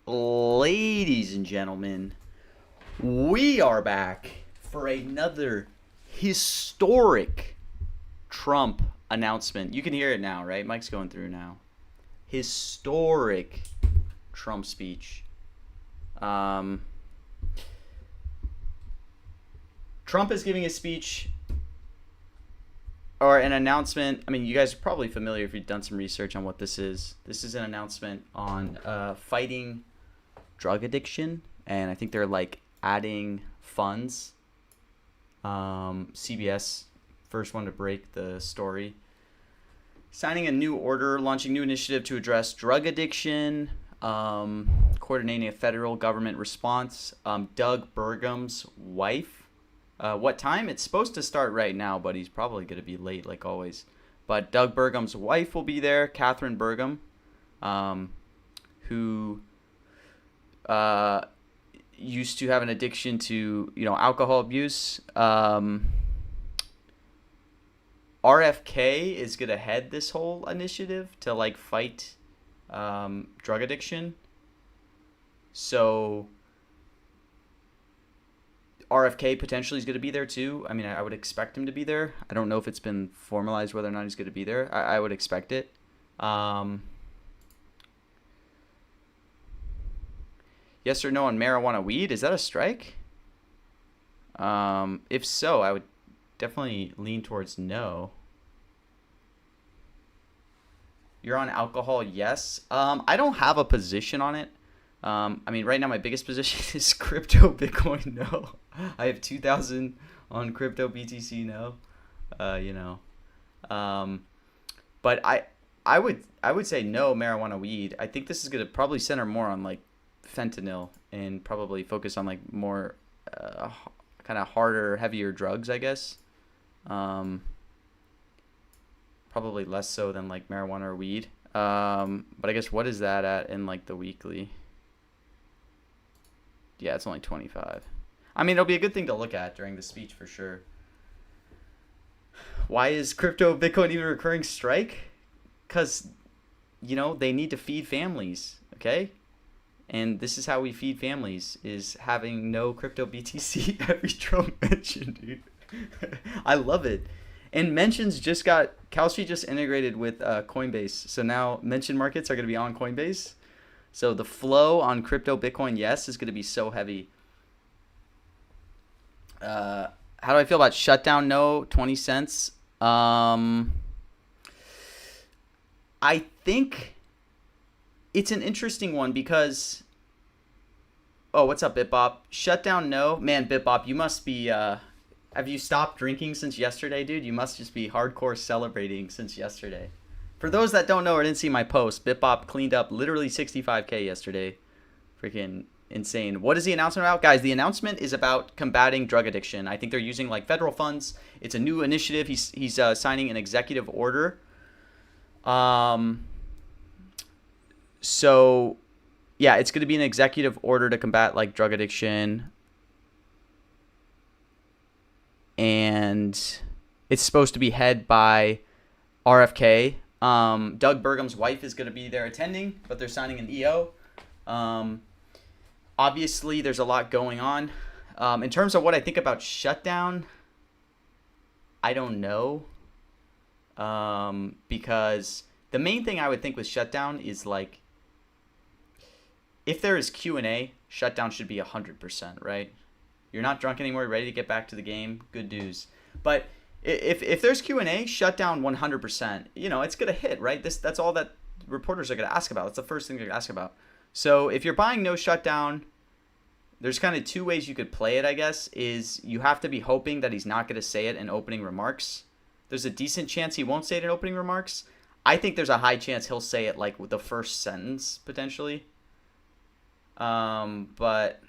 Ladies and gentlemen, we are back for another historic Trump announcement. You can hear it now, right? Mike's going through now. Historic Trump speech. Trump is giving a speech or an announcement. I mean, you guys are probably familiar if you've done some research on what this is. This is an announcement on fighting drug addiction, and I think they're like adding funds. CBS, first one to break the story. Signing a new order, launching new initiative to address drug addiction, coordinating a federal government response. Doug Burgum's wife. What time? It's supposed to start right now, but he's probably going to be late like always. But Doug Burgum's wife will be there, Catherine Burgum, who used to have an addiction to, alcohol abuse. RFK is going to head this whole initiative to like fight drug addiction. So RFK potentially is going to be there too. I mean, I would expect him to be there. I don't know if it's been formalized whether or not he's going to be there. I would expect it. Yes or no on marijuana weed? Is that a strike? If so, I would definitely lean towards no. You're on alcohol? Yes. I don't have a position on it. I mean, right now my biggest position is crypto Bitcoin. No. I have 2,000 on crypto BTC. No. But I would say no marijuana weed. I think this is gonna probably center more on like fentanyl and probably focus on like more kind of harder, heavier drugs, I guess. Probably less so than like marijuana or weed. But I guess what is that at in like the weekly? Yeah, it's only 25. I mean, it'll be a good thing to look at during the speech for sure. Why is crypto Bitcoin even a recurring strike? Because, they need to feed families, okay? And this is how we feed families, is having no crypto BTC every Trump mention, dude. I love it. And mentions Kalshi just integrated with Coinbase. So now mention markets are going to be on Coinbase. So the flow on crypto Bitcoin, yes, is going to be so heavy. How do I feel about shutdown? No, 20 cents. I think it's an interesting one because, oh, what's up, BitBop? Shutdown, no. Man, BitBop, you must be, have you stopped drinking since yesterday, dude? You must just be hardcore celebrating since yesterday. For those that don't know or didn't see my post, BitBop cleaned up literally 65K yesterday. Freaking insane. What is the announcement about? Guys, the announcement is about combating drug addiction. I think they're using like federal funds. It's a new initiative. He's signing an executive order. So, yeah, it's going to be an executive order to combat like drug addiction. And it's supposed to be head by RFK. Doug Burgum's wife is going to be there attending, but they're signing an EO. Obviously, there's a lot going on. In terms of what I think about shutdown, I don't know. Because the main thing I would think with shutdown is like, if there is Q&A, shutdown should be 100%, right? You're not drunk anymore, ready to get back to the game, good news. But if there's Q&A, shut down 100%. It's going to hit, right? That's all that reporters are going to ask about. That's the first thing they're going to ask about. So if you're buying no shutdown, there's kind of two ways you could play it, I guess, is you have to be hoping that he's not going to say it in opening remarks. There's a decent chance he won't say it in opening remarks. I think there's a high chance he'll say it like with the first sentence, potentially. But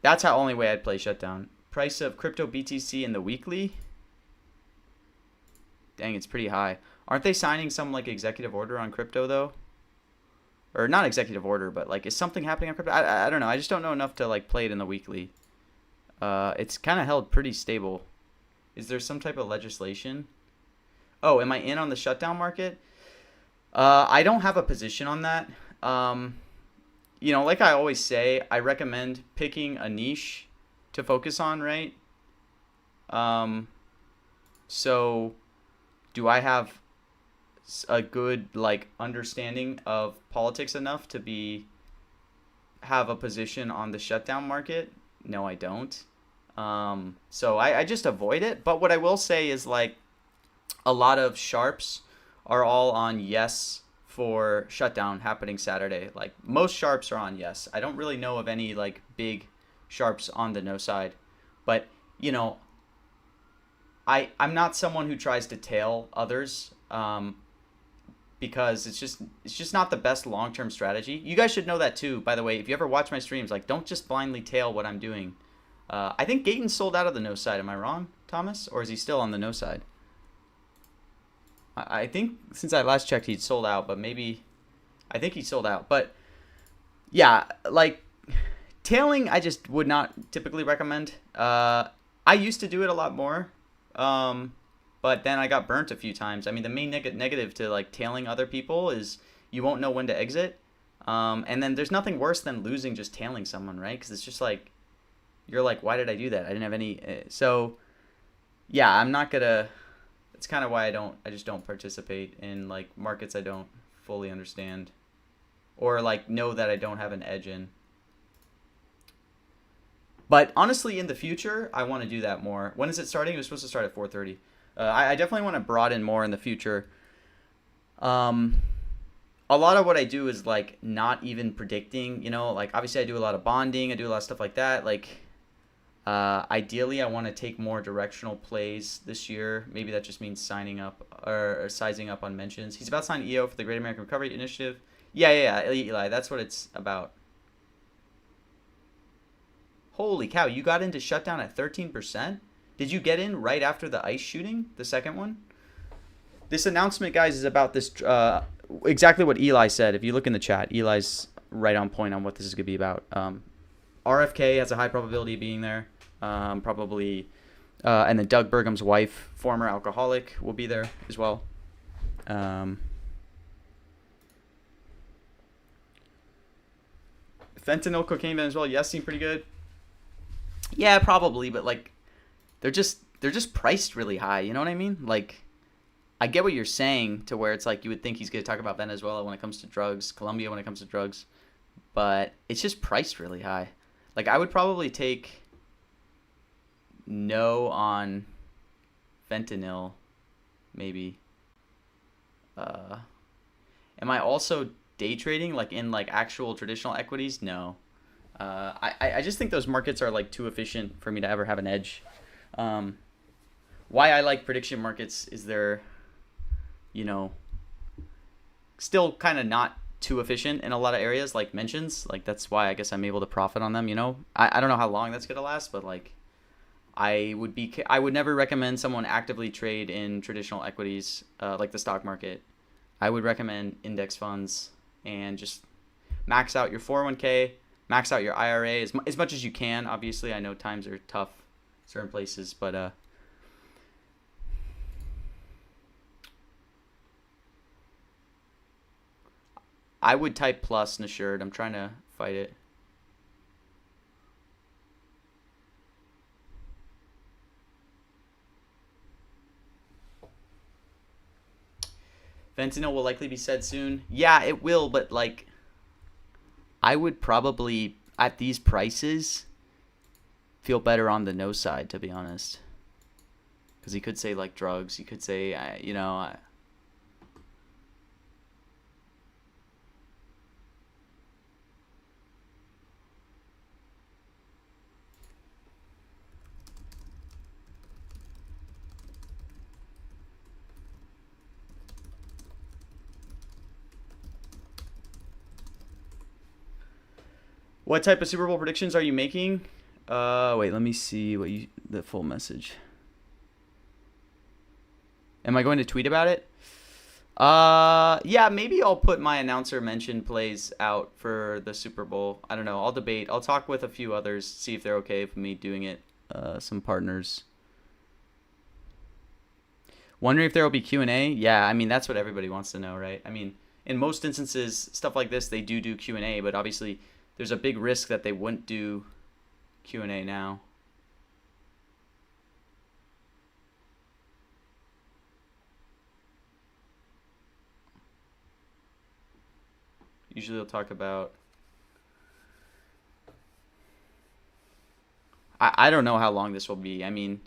that's the only way I'd play shutdown. Price of crypto BTC in the weekly. Dang, it's pretty high. Aren't they signing some like executive order on crypto though? Or not executive order, but like is something happening on crypto? I don't know. I just don't know enough to like play it in the weekly. It's kind of held pretty stable. Is there some type of legislation? Oh, am I in on the shutdown market? I don't have a position on that. You know, like I always say, I recommend picking a niche to focus on, right? So do I have a good like understanding of politics enough to have a position on the shutdown market? No, I don't. So I just avoid it. But what I will say is like a lot of sharps are all on yes for shutdown happening Saturday. Like most sharps are on yes. I don't really know of any like big sharps on the no side. But, you know, I'm not someone who tries to tail others because it's just not the best long-term strategy. You guys should know that too, by the way. If you ever watch my streams, like don't just blindly tail what I'm doing. I think Gayton sold out of the no side. Am I wrong, Thomas? Or is he still on the no side? I think since I last checked, he'd sold out, but maybe I think he sold out. But yeah, like tailing, I just would not typically recommend. I used to do it a lot more, but then I got burnt a few times. I mean, the main negative to like tailing other people is you won't know when to exit. And then there's nothing worse than losing just tailing someone, right? Because it's just like you're like, why did I do that? I didn't have any. So yeah, I'm not gonna. It's kind of why I just don't participate in like markets I don't fully understand or like know that I don't have an edge in. But honestly, in the future, I want to do that more. When is it starting? It was supposed to start at 4:30. I definitely want to broaden more in the future. A lot of what I do is like not even predicting, you know, like obviously I do a lot of bonding. I do a lot of stuff like that. Like ideally, I want to take more directional plays this year. Maybe that just means signing up or sizing up on mentions. He's about to sign EO for the Great American Recovery Initiative. Yeah, Eli, that's what it's about. Holy cow, you got into shutdown at 13%? Did you get in right after the ICE shooting, the second one? This announcement, guys, is about this, exactly what Eli said. If you look in the chat, Eli's right on point on what this is going to be about. RFK has a high probability of being there, probably, and then Doug Burgum's wife, former alcoholic, will be there as well. Fentanyl, cocaine, Venezuela, yes, seem pretty good. Yeah, probably, but like, they're just priced really high. You know what I mean? Like, I get what you're saying to where it's like you would think he's going to talk about Venezuela when it comes to drugs, Colombia when it comes to drugs, but it's just priced really high. Like, I would probably take no on fentanyl, maybe. Am I also day trading, like in like actual traditional equities? No. I just think those markets are like too efficient for me to ever have an edge. Why I like prediction markets is they're, you know, still kind of not too efficient in a lot of areas, like mentions. Like that's why I guess I'm able to profit on them. You know, I don't know how long that's gonna last, but like I would never recommend someone actively trade in traditional equities, like the stock market. I would recommend index funds and just max out your 401k, max out your IRA as much as you can. Obviously, I know times are tough certain places, but I would type plus Nashured. I'm trying to fight it. Fentanyl will likely be said soon. Yeah, it will, but like I would probably at these prices feel better on the no side, to be honest. Because he could say like drugs. He could say, you know. What type of Super Bowl predictions are you making? Wait, let me see the full message. Am I going to tweet about it? Yeah, maybe I'll put my announcer mention plays out for the Super Bowl. I don't know. I'll debate. I'll talk with a few others, see if they're okay with me doing it. Some partners. Wondering if there will be Q&A? Yeah, I mean, that's what everybody wants to know, right? I mean, in most instances, stuff like this, they do Q&A, but obviously there's a big risk that they wouldn't do Q&A now. Usually they'll talk about... I don't know how long this will be. I mean,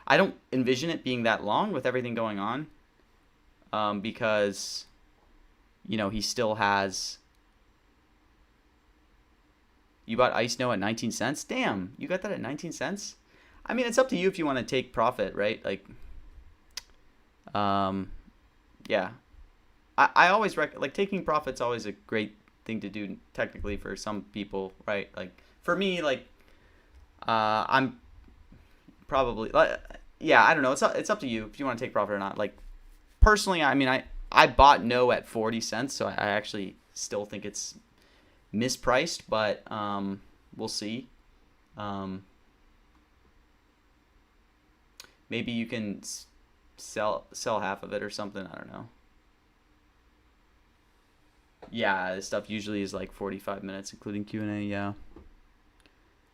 I don't envision it being that long with everything going on. Because, you know, he still has... You bought Ice No at 19 cents? Damn, you got that at 19 cents? I mean, it's up to you if you want to take profit, right? Like, yeah. I always like taking profit's always a great thing to do technically for some people, right? Like for me, like I'm probably yeah, I don't know. It's up to you if you want to take profit or not. Like personally, I mean, I bought No at 40 cents, so I actually still think it's mispriced, but we'll see. Maybe you can sell half of it or something. I don't know. Yeah, this stuff usually is like 45 minutes, including Q&A, yeah. I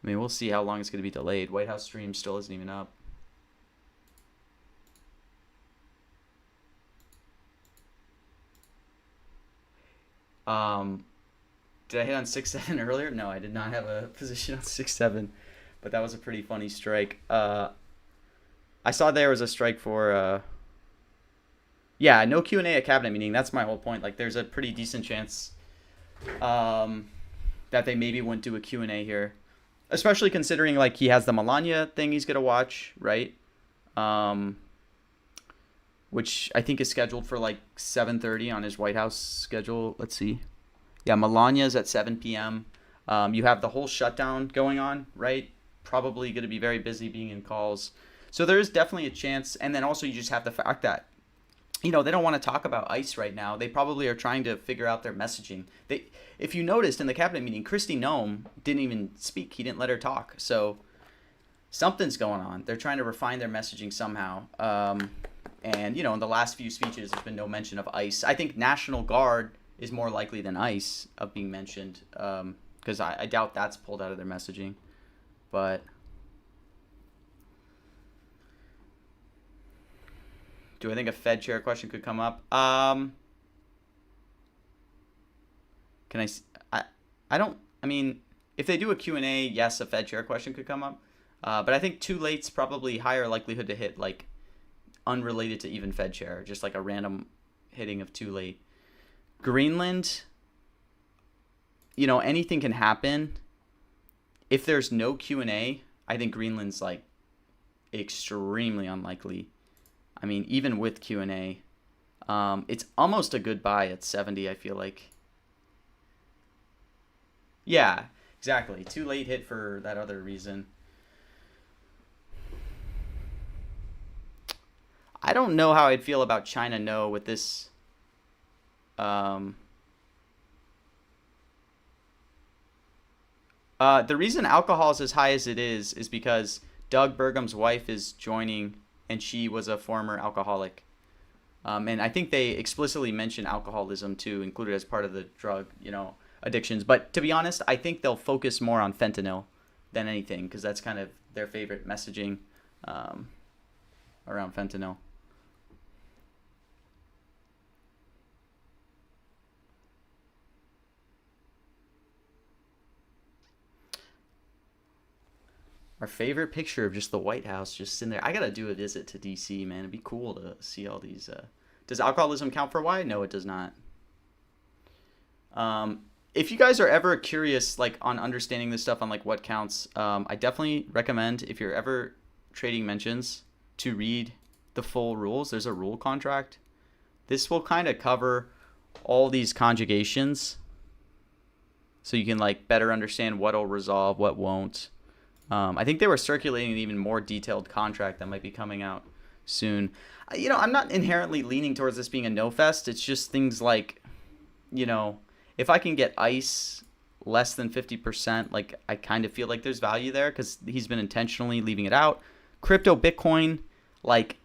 mean, we'll see how long it's going to be delayed. White House stream still isn't even up. Did I hit on 6-7 earlier? No, I did not have a position on 6-7, but that was a pretty funny strike. I saw there was a strike for... Yeah, no Q&A at cabinet meeting. That's my whole point. Like, there's a pretty decent chance that they maybe wouldn't do a Q&A here. Especially considering, like, he has the Melania thing he's going to watch, right? Which I think is scheduled for, like, 7:30 on his White House schedule. Let's see. Yeah, Melania's at 7 p.m. You have the whole shutdown going on, right? Probably going to be very busy being in calls. So there is definitely a chance. And then also you just have the fact that, you know, they don't want to talk about ICE right now. They probably are trying to figure out their messaging. If you noticed in the cabinet meeting, Kristi Noem didn't even speak. He didn't let her talk. So something's going on. They're trying to refine their messaging somehow. And, you know, in the last few speeches, there's been no mention of ICE. I think National Guard is more likely than ICE of being mentioned, because I doubt that's pulled out of their messaging. But... do I think a Fed chair question could come up? Can I don't, I mean, if they do a Q&A, yes, a Fed chair question could come up. But I think too late's probably higher likelihood to hit, like, unrelated to even Fed chair, just like a random hitting of too late. Greenland, you know, anything can happen. If there's no Q&A, I think Greenland's, like, extremely unlikely. I mean, even with Q&A, it's almost a good buy at 70, I feel like. Yeah, exactly. Too late hit for that other reason. I don't know how I'd feel about China No with this. The reason alcohol is as high as it is because Doug Burgum's wife is joining, and she was a former alcoholic. And I think they explicitly mention alcoholism too, included as part of the drug, you know, addictions. But to be honest, I think they'll focus more on fentanyl than anything, because that's kind of their favorite messaging around fentanyl. Our favorite picture of just the White House just sitting there. I gotta do a visit to DC, man. It'd be cool to see all these. Does alcoholism count for why? No, it does not. If you guys are ever curious, like, on understanding this stuff on, like, what counts, I definitely recommend, if you're ever trading mentions, to read the full rules. There's a rule contract. This will kind of cover all these conjugations, so you can, like, better understand what'll resolve, what won't. I think they were circulating an even more detailed contract that might be coming out soon. I'm not inherently leaning towards this being a no fest. It's just things like, if I can get ICE less than 50%, like I kind of feel like there's value there because he's been intentionally leaving it out. Crypto Bitcoin, like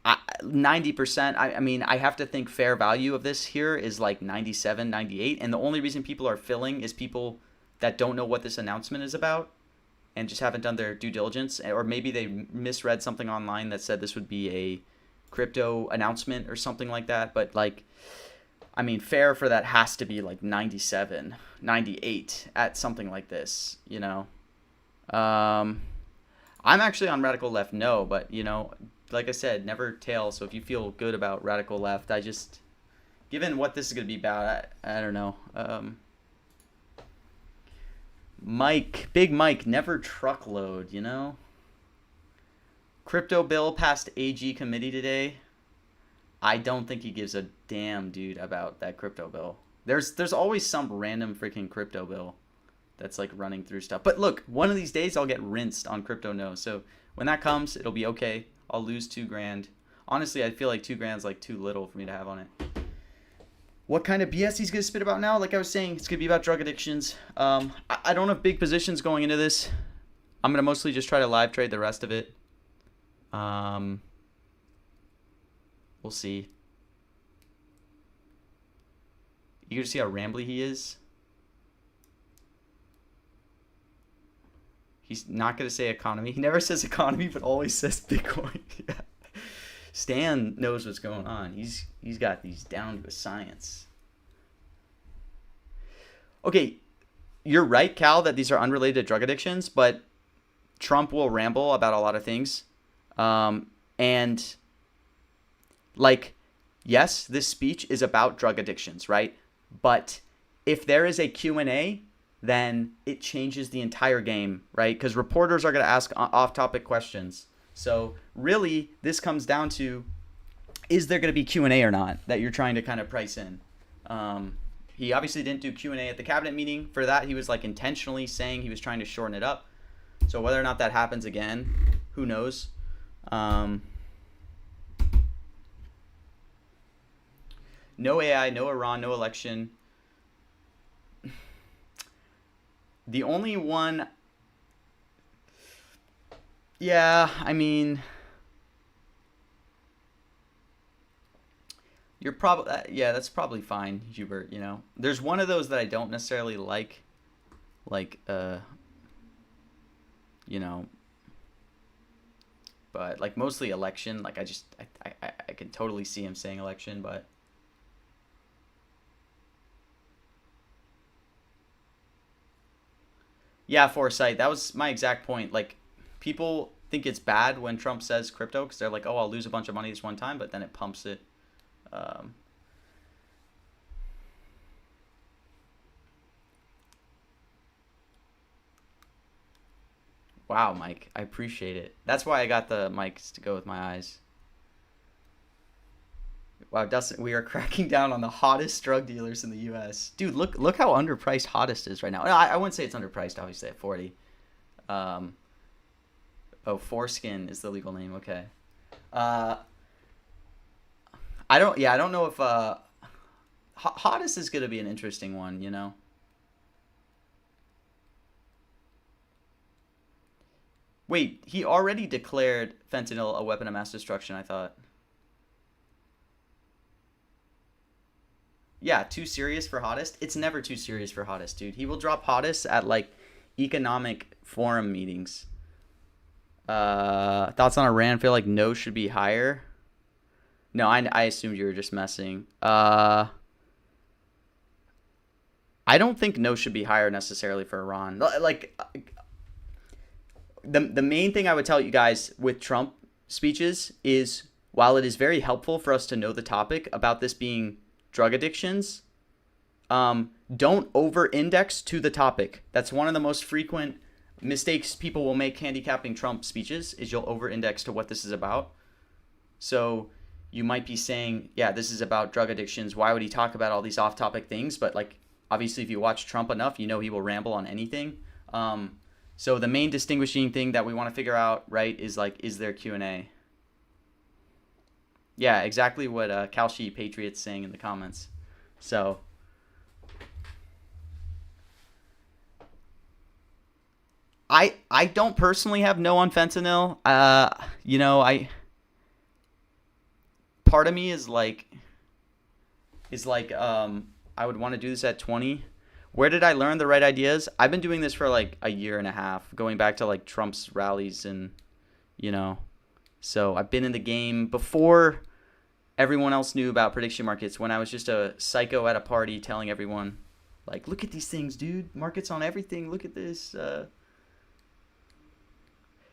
90%. I mean, I have to think fair value of this here is like 97, 98. And the only reason people are filling is people that don't know what this announcement is about and just haven't done their due diligence, or maybe they misread something online that said this would be a crypto announcement or something like that. But like, I mean, fair for that has to be like 97, 98 at something like this, I'm actually on radical left, no, but like I said, never tail. So if you feel good about radical left, given what this is going to be about, I don't know. Big Mike, never truckload, Crypto bill passed AG committee today. I don't think he gives a damn, dude, about that crypto bill. There's always some random freaking crypto bill that's like running through stuff. But look, one of these days I'll get rinsed on crypto no. So when that comes, it'll be okay. I'll lose $2,000. Honestly, I feel like $2,000 is like too little for me to have on it. What kind of BS he's going to spit about now? Like I was saying, it's going to be about drug addictions. I don't have big positions going into this. I'm going to mostly just try to live trade the rest of it. We'll see. You can see how rambly he is. He's not going to say economy. He never says economy, but always says Bitcoin. Yeah. Stan knows what's going on. He's got these down to a science. Okay, you're right, Cal, that these are unrelated to drug addictions, but Trump will ramble about a lot of things. And, like, yes, this speech is about drug addictions, right? But if there is a Q&A, then it changes the entire game, right? Because reporters are going to ask off-topic questions. So really, this comes down to, is there going to be Q&A or not that you're trying to kind of price in? He obviously didn't do Q&A at the cabinet meeting. For that, he was like intentionally saying he was trying to shorten it up. So whether or not that happens again, who knows? No AI, no Iran, no election. The only one... Yeah, I mean, you're probably that's probably fine, Hubert. There's one of those that I don't necessarily like, but like mostly election. Like I can totally see him saying election, but yeah, foresight. That was my exact point. Like, people think it's bad when Trump says crypto because they're like, oh, I'll lose a bunch of money this one time, but then it pumps it. Wow, Mike, I appreciate it. That's why I got the mics to go with my eyes. Wow, Dustin, we are cracking down on the hottest drug dealers in the U.S. Dude, look how underpriced Hottest is right now. No, I wouldn't say it's underpriced, obviously, at 40. Foreskin is the legal name. Okay. I don't know if Hottest is gonna be an interesting one. Wait, he already declared fentanyl a weapon of mass destruction, I thought. Yeah, too serious for Hottest? It's never too serious for Hottest, dude. He will drop Hottest at, like, economic forum meetings. Thoughts on Iran? Feel like no should be higher? No, I assumed you were just messing. I don't think no should be higher necessarily for Iran. Like, the main thing I would tell you guys with Trump speeches is, while it is very helpful for us to know the topic about this being drug addictions, don't over-index to the topic. That's one of the most frequent mistakes people will make handicapping Trump speeches, is you'll over-index to what this is about. So you might be saying, yeah, this is about drug addictions. Why would he talk about all these off-topic things? But, like, obviously if you watch Trump enough, you know he will ramble on anything. So the main distinguishing thing that we want to figure out, right, is like, is there Q&A? Yeah, exactly what Kalshi Patriot's saying in the comments. So I don't personally have no on fentanyl. I part of me is like I would want to do this at 20. Where did I learn the right ideas? I've been doing this for like a year and a half, going back to like Trump's rallies and you know. So I've been in the game before everyone else knew about prediction markets, when I was just a psycho at a party telling everyone like, look at these things, dude. Markets on everything. Look at this.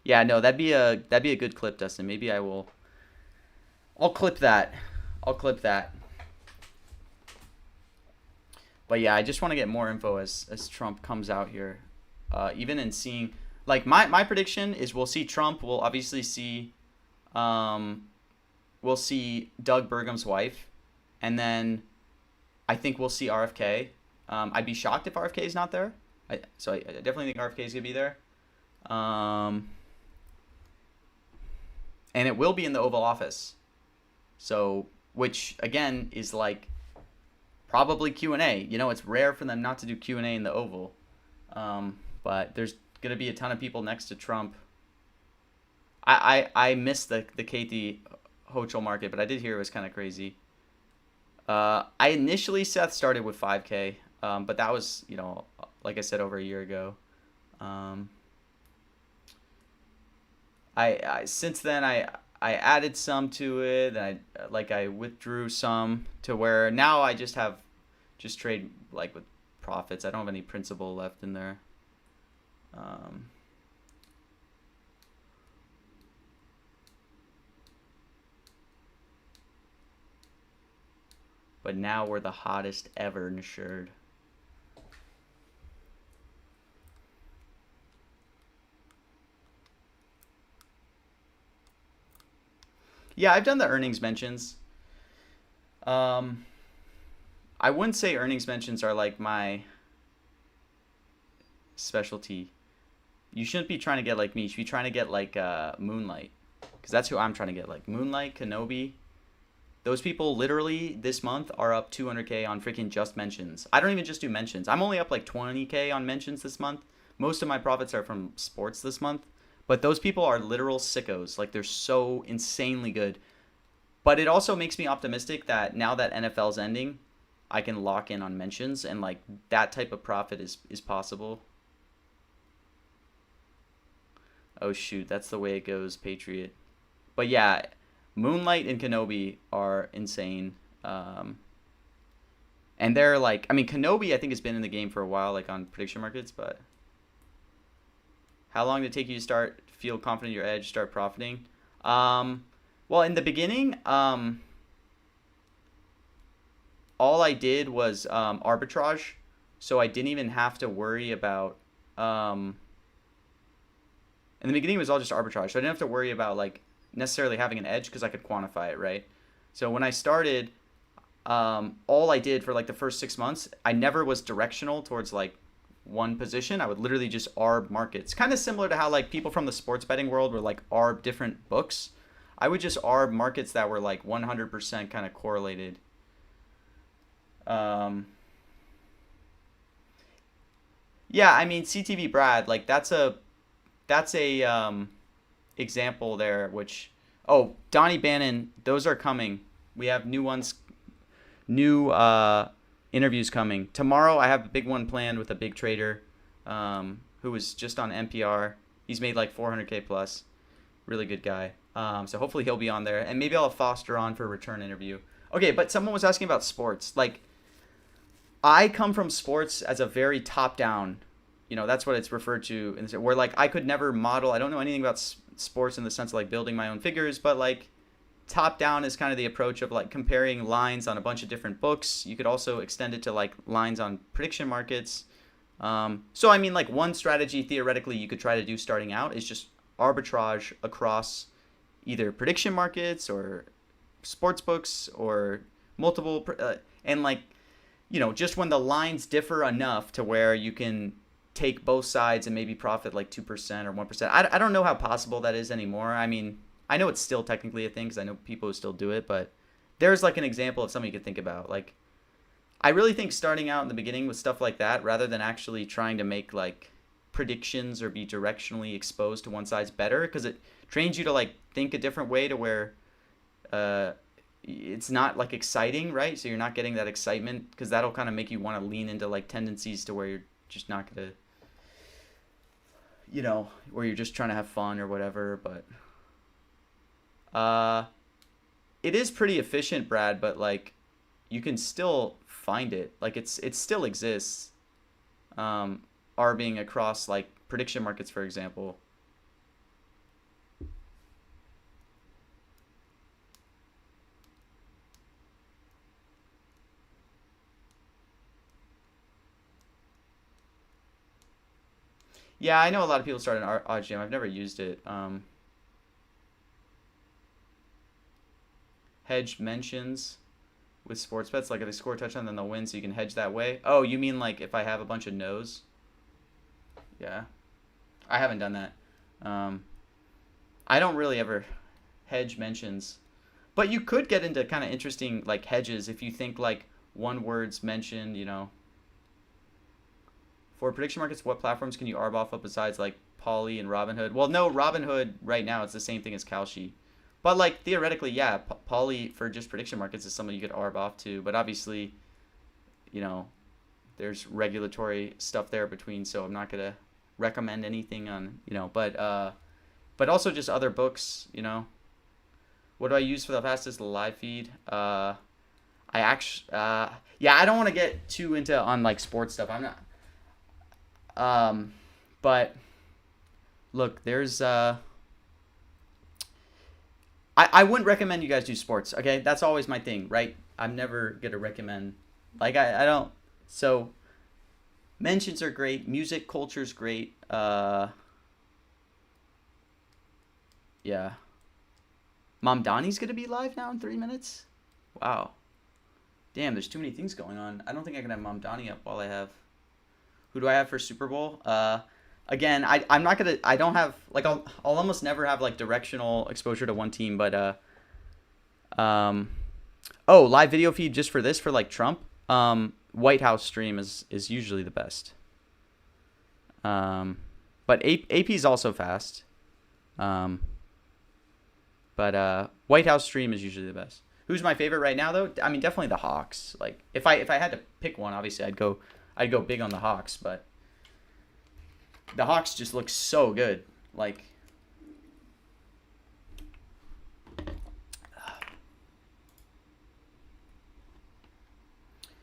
Yeah, no, that'd be a good clip, Dustin. Maybe I'll clip that. I'll clip that. But yeah, I just want to get more info as Trump comes out here. Even in seeing, like, my prediction is we'll see Trump. We'll obviously see, we'll see Doug Burgum's wife, and then I think we'll see RFK. I'd be shocked if RFK is not there. So I definitely think RFK is gonna be there. Um, and it will be in the Oval Office. So, which again is like probably Q&A. You know, it's rare for them not to do Q&A in the Oval. But there's gonna be a ton of people next to Trump. I missed the Katie Hochul market, but I did hear it was kind of crazy. I initially, Seth, started with 5K, but that was, like I said, over a year ago. Um, I since then I added some to it, and I withdrew some to where now I just trade like with profits. I don't have any principal left in there. Um, but now we're the hottest ever insured. Yeah, I've done the earnings mentions. Um, I wouldn't say earnings mentions are like my specialty. You shouldn't be trying to get like me. You should be trying to get like Moonlight, because that's who I'm trying to get. Like Moonlight, Kenobi. Those people literally this month are up 200K on freaking just mentions. I don't even just do mentions. I'm only up like 20K on mentions this month. Most of my profits are from sports this month. But those people are literal sickos. Like, they're so insanely good. But it also makes me optimistic that now that NFL's ending, I can lock in on mentions, and like that type of profit is possible. Oh shoot, that's the way it goes, Patriot. But yeah, Moonlight and Kenobi are insane. And they're like, I mean, Kenobi I think has been in the game for a while, like on prediction markets. But how long did it take you to feel confident in your edge, start profiting? Well, in the beginning, all I did was arbitrage, so I didn't even have to worry about. In the beginning, it was all just arbitrage, so I didn't have to worry about like necessarily having an edge because I could quantify it, right? So when I started, all I did for like the first 6 months, I never was directional towards like one position. I would literally just arb markets, kind of similar to how like people from the sports betting world were like arb different books. I would just arb markets that were like 100% kind of correlated. Um, yeah, I mean CTV Brad, like that's a example there. Which, oh, Donnie Bannon, those are coming. We have new ones, new interviews coming tomorrow. I have a big one planned with a big trader, who was just on NPR. He's made like 400K plus, really good guy. So hopefully he'll be on there, and maybe I'll have Foster on for a return interview. Okay, but someone was asking about sports. Like, I come from sports as a very top down, that's what it's referred to, where like I could never model. I don't know anything about sports in the sense of like building my own figures, but like top down is kind of the approach of like comparing lines on a bunch of different books. You could also extend it to like lines on prediction markets. So I mean, like, one strategy theoretically you could try to do starting out is just arbitrage across either prediction markets or sports books or multiple, and like, just when the lines differ enough to where you can take both sides and maybe profit like 2% or 1%. I don't know how possible that is anymore. I mean, I know it's still technically a thing because I know people who still do it, but there's like an example of something you could think about. Like, I really think starting out in the beginning with stuff like that, rather than actually trying to make like predictions or be directionally exposed to one side's better, because it trains you to like think a different way to where it's not like exciting, right? So you're not getting that excitement because that'll kind of make you want to lean into like tendencies to where you're just not gonna, where you're just trying to have fun or whatever. But it is pretty efficient, Brad. But like, you can still find it. Like it still exists. Arbing across like prediction markets, for example. Yeah, I know a lot of people start an OddsJam. I've never used it. Hedged mentions with sports bets, like if they score a touchdown, then they'll win, so you can hedge that way. Oh, you mean like if I have a bunch of no's? Yeah, I haven't done that. I don't really ever hedge mentions, but you could get into kind of interesting like hedges if you think like one word's mentioned. For prediction markets, what platforms can you arb off of besides like Poly and Robinhood? Well, no, Robinhood right now it's the same thing as Kalshi. But like theoretically, yeah, Poly for just prediction markets is something you could arb off to. But obviously, there's regulatory stuff there between, so I'm not gonna recommend anything on, but also just other books. What do I use for the fastest live feed? I actually, yeah, I don't want to get too into on like sports stuff. I'm not. But look, there's I wouldn't recommend you guys do sports. Okay, that's always my thing, right? I'm never gonna recommend. Like I don't. So mentions are great. Music culture's great. Yeah. Mamdani's gonna be live now in 3 minutes. Wow. Damn, there's too many things going on. I don't think I can have Mamdani up while I have. Who do I have for Super Bowl? Again, I'm not gonna. I don't have like I'll almost never have like directional exposure to one team, but oh, live video feed just for this for like Trump. White House stream is usually the best. But AP is also fast. But White House stream is usually the best. Who's my favorite right now though? I mean, definitely the Hawks. Like if I had to pick one, obviously I'd go big on the Hawks, but the Hawks just look so good. Like,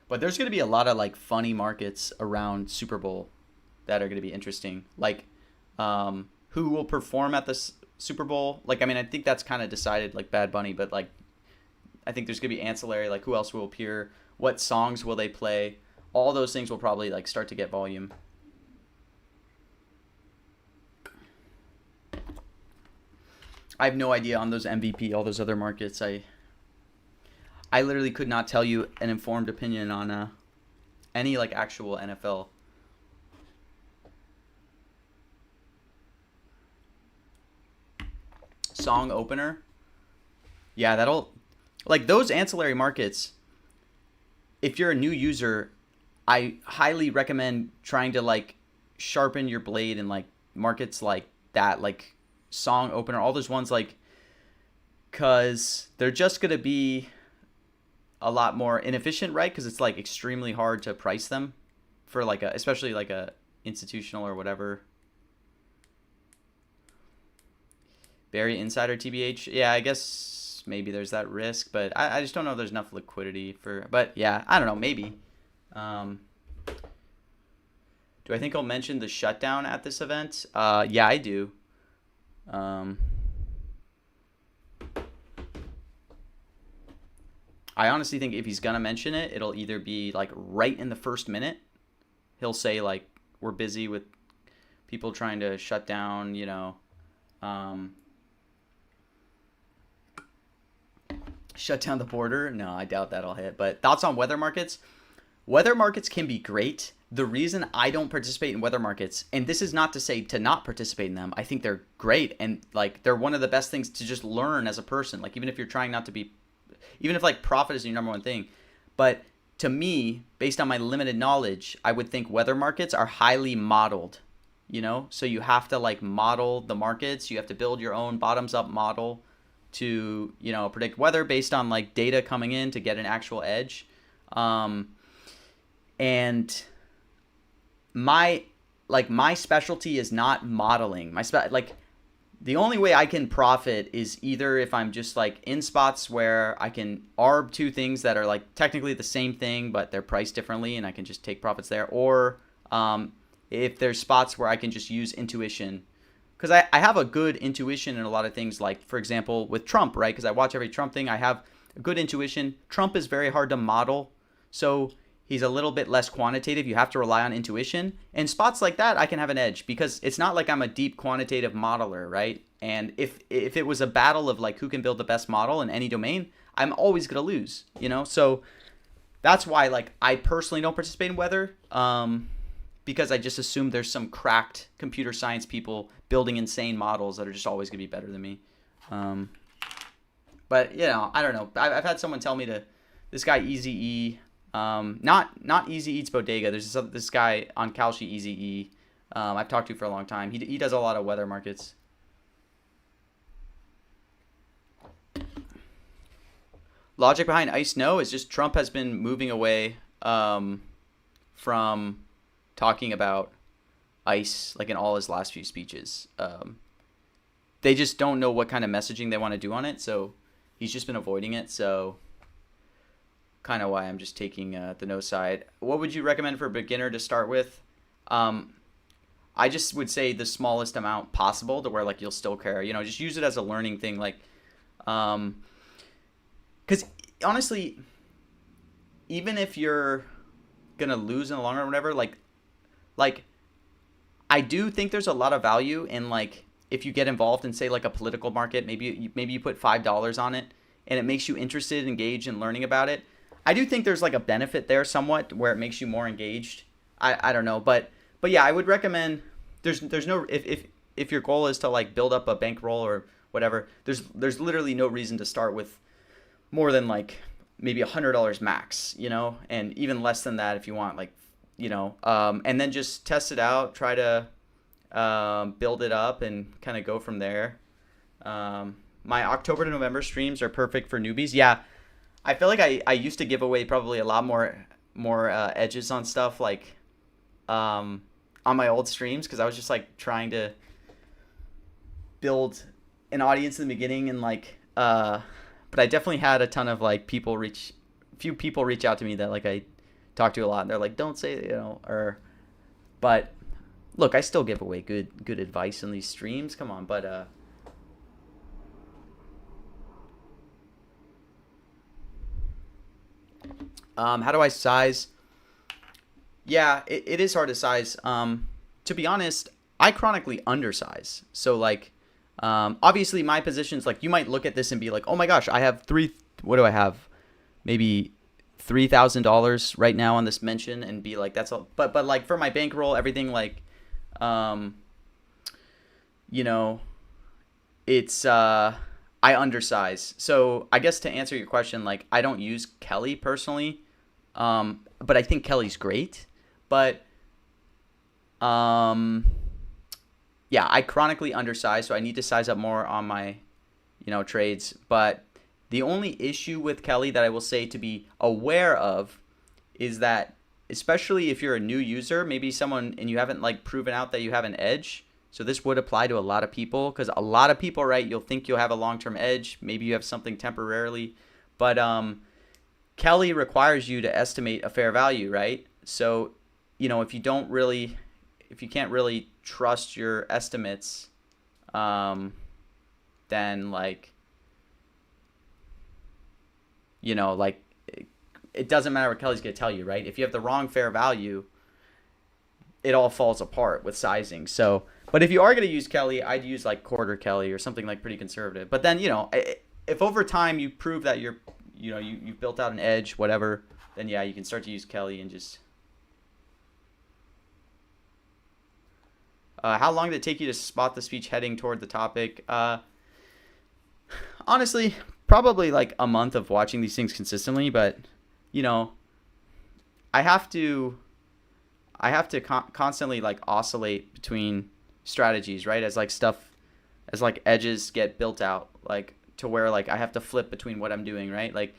but there's going to be a lot of like funny markets around Super Bowl that are going to be interesting. Like, who will perform at the Super Bowl? Like, I mean, I think that's kind of decided, like Bad Bunny, but like, I think there's going to be ancillary, like who else will appear? What songs will they play? All those things will probably like start to get volume. I have no idea on those MVP, all those other markets. I literally could not tell you an informed opinion on any like actual NFL. Song opener. Yeah, that'll like those ancillary markets. If you're a new user, I highly recommend trying to like sharpen your blade in like markets like that, like song opener, all those ones, like, cause they're just gonna be a lot more inefficient, right? Because it's like extremely hard to price them for like especially like a institutional or whatever. Barry Insider TBH, yeah, I guess maybe there's that risk, but I just don't know if there's enough liquidity for. But yeah, I don't know, maybe. Do I think I'll mention the shutdown at this event? Yeah, I do. I honestly think if he's gonna mention it, it'll either be like right in the first minute. He'll say like we're busy with people trying to shut down, shut down the border. No, I doubt that'll hit. But thoughts on weather markets? Weather markets can be great. the reason I don't participate in weather markets, and this is not to say to not participate in them, I think they're great, and like they're one of the best things to just learn as a person. Like even if you're trying not to be, even if like profit is your number one thing, but to me, based on my limited knowledge, I would think weather markets are highly modeled, you know? So you have to like model the markets, you have to build your own bottoms up model to, you know, predict weather based on like data coming in to get an actual edge. And my specialty is not modeling. Like the only way I can profit is either if I'm just like in spots where I can arb two things that are like technically the same thing but they're priced differently and I can just take profits there, or if there's spots where I can just use intuition, because I have a good intuition in a lot of things, like for example with Trump, right? Because I watch every Trump thing. I have a good intuition. Trump is very hard to model, so he's a little bit less quantitative. You have to rely on intuition. And spots like that, I can have an edge because it's not like I'm a deep quantitative modeler, right? And if it was a battle of like who can build the best model in any domain, I'm always gonna lose, you know? So that's why like I personally don't participate in weather, because I just assume there's some cracked computer science people building insane models that are just always gonna be better than me. But you know, I don't know. I've had someone tell me this guy Easy E. Not Easy Eats Bodega. There's this guy on Kalshi, Easy E. I've talked to for a long time. He does a lot of weather markets. Logic behind ICE no is just Trump has been moving away from talking about ICE like in all his last few speeches. They just don't know what kind of messaging they want to do on it, so he's just been avoiding it. So kind of why I'm just taking the no side. What would you recommend for a beginner to start with? I just would say the smallest amount possible to where like you'll still care. You know, just use it as a learning thing. Like, because honestly, even if you're gonna lose in the long run or whatever, like I do think there's a lot of value in like if you get involved in say like a political market, maybe you put $5 on it and it makes you interested, engaged in learning about it. I do think there's like a benefit there somewhat where it makes you more engaged. I don't know, but yeah, I would recommend there's no if your goal is to like build up a bankroll or whatever, there's literally no reason to start with more than like maybe $100 max, you know, and even less than that if you want, like, you know, and then just test it out, try to build it up and kind of go from there. My October to November streams are perfect for newbies. Yeah, I feel like I used to give away probably a lot more edges on stuff like on my old streams because I was just like trying to build an audience in the beginning and like but I definitely had a ton of like few people reach out to me that like I talk to a lot and they're like, don't say, you know, but look, I still give away good advice in these streams, come on. But how do I size? Yeah, it is hard to size. To be honest, I chronically undersize. So like, obviously my positions, like you might look at this and be like, oh my gosh, I have what do I have? Maybe $3,000 right now on this mention and be like, that's all. But like for my bankroll, everything like, you know, it's, I undersize. So I guess to answer your question, like I don't use Kelly personally. But I think Kelly's great, but, yeah, I chronically undersize, so I need to size up more on my, you know, trades. But the only issue with Kelly that I will say to be aware of is that, especially if you're a new user, maybe someone and you haven't like proven out that you have an edge. So this would apply to a lot of people because a lot of people, right, you'll think you'll have a long-term edge. Maybe you have something temporarily, but Kelly requires you to estimate a fair value, right? So, you know, if you can't really trust your estimates, then like, you know, like it doesn't matter what Kelly's going to tell you, right? If you have the wrong fair value, it all falls apart with sizing. So, but if you are going to use Kelly, I'd use like quarter Kelly or something like pretty conservative. But then, you know, if over time you prove that you've built out an edge, whatever, then yeah, you can start to use Kelly and just How long did it take you to spot the speech heading toward the topic? Honestly, probably like a month of watching these things consistently, but you know, I have to constantly like oscillate between strategies, right? As like stuff, as like edges get built out, like to where like I have to flip between what I'm doing, right? Like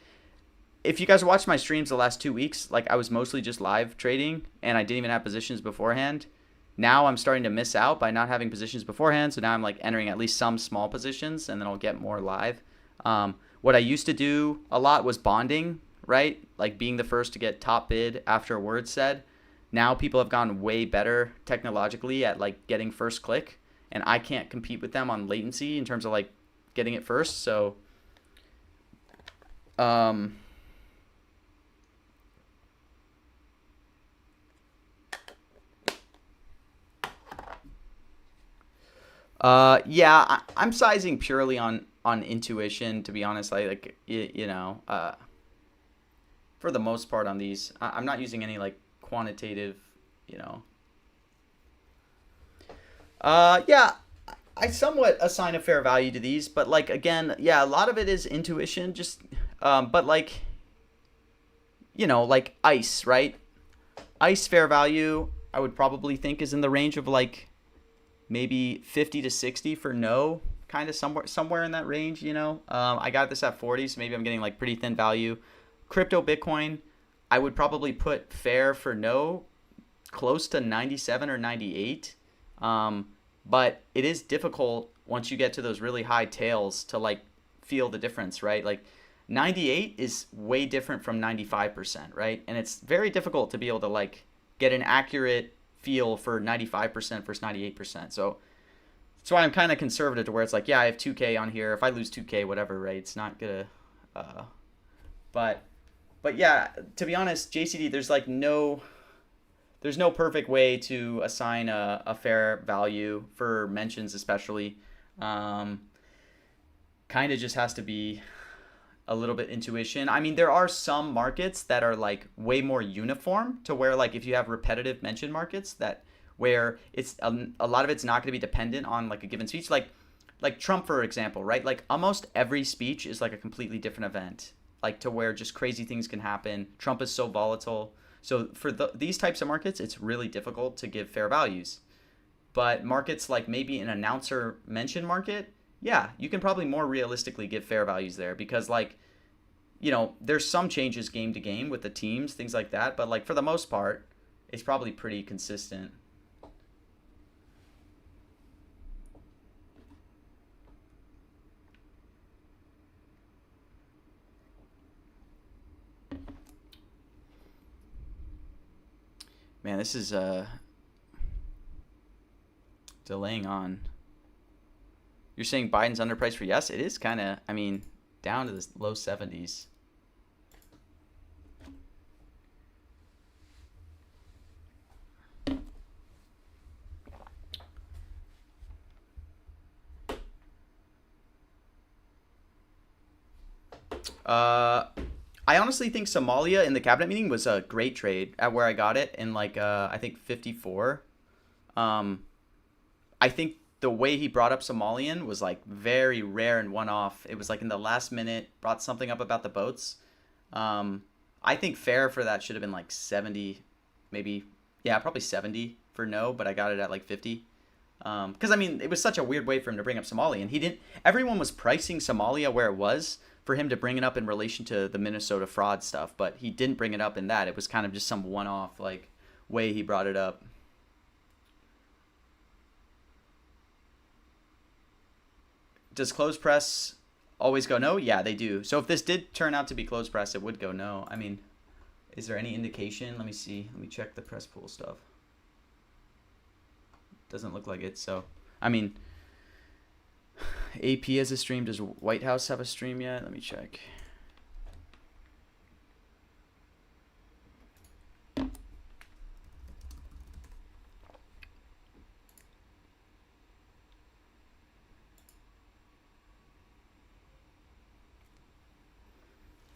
if you guys watched my streams the last 2 weeks, like I was mostly just live trading and I didn't even have positions beforehand. Now I'm starting to miss out by not having positions beforehand. So now I'm like entering at least some small positions and then I'll get more live. What I used to do a lot was bonding, right? Like being the first to get top bid after a word said. Now people have gone way better technologically at like getting first click, and I can't compete with them on latency in terms of like getting it first. So, um, yeah, I'm sizing purely on intuition, to be honest. Like you know, for the most part on these, I'm not using any like quantitative, you know. Yeah, I somewhat assign a fair value to these, but like again, yeah, a lot of it is intuition. Just, but like like ice, right? Ice fair value, I would probably think is in the range of like maybe 50 to 60 for no, kind of somewhere in that range. I got this at 40, so maybe I'm getting like pretty thin value. Crypto Bitcoin, I would probably put fair for no close to 97 or 98. But it is difficult once you get to those really high tails to like feel the difference, right? Like 98 is way different from 95%, right? And it's very difficult to be able to like get an accurate feel for 95% versus 98%. So that's why I'm kind of conservative to where it's like, yeah, I have 2K on here. If I lose 2K, whatever, right? It's not gonna. Uh, but but yeah, to be honest, JCD, there's no perfect way to assign a fair value for mentions, especially. Um, Kind of just has to be a little bit intuition. I mean, there are some markets that are like way more uniform to where like if you have repetitive mention markets that where it's a lot of it's not going to be dependent on like a given speech, like Trump, for example, right? Like almost every speech is like a completely different event, like to where just crazy things can happen. Trump is so volatile. So for these types of markets, it's really difficult to give fair values. But markets like maybe an announcer mention market, yeah, you can probably more realistically give fair values there because like there's some changes game to game with the teams, things like that. But like for the most part, it's probably pretty consistent. Man, this is delaying on. You're saying Biden's underpriced for yes? It is kind of, I mean, down to the low 70s. Uh, I honestly think Somalia in the cabinet meeting was a great trade at where I got it in like I think 54. Um, I think the way he brought up Somalian was like very rare and one off. It was like in the last minute brought something up about the boats. Um, I think fair for that should have been like 70, maybe. Yeah, probably 70 for no, but I got it at like 50. Because I mean, it was such a weird way for him to bring up Somalia, and he didn't. Everyone was pricing Somalia where it was for him to bring it up in relation to the Minnesota fraud stuff, but he didn't bring it up in that. It was kind of just some one-off like way he brought it up. Does closed press always go no? Yeah, they do. So if this did turn out to be closed press, it would go no. I mean, is there any indication? Let me see. Let me check the press pool stuff. Doesn't look like it. So, I mean, AP has a stream. Does White House have a stream yet? Let me check.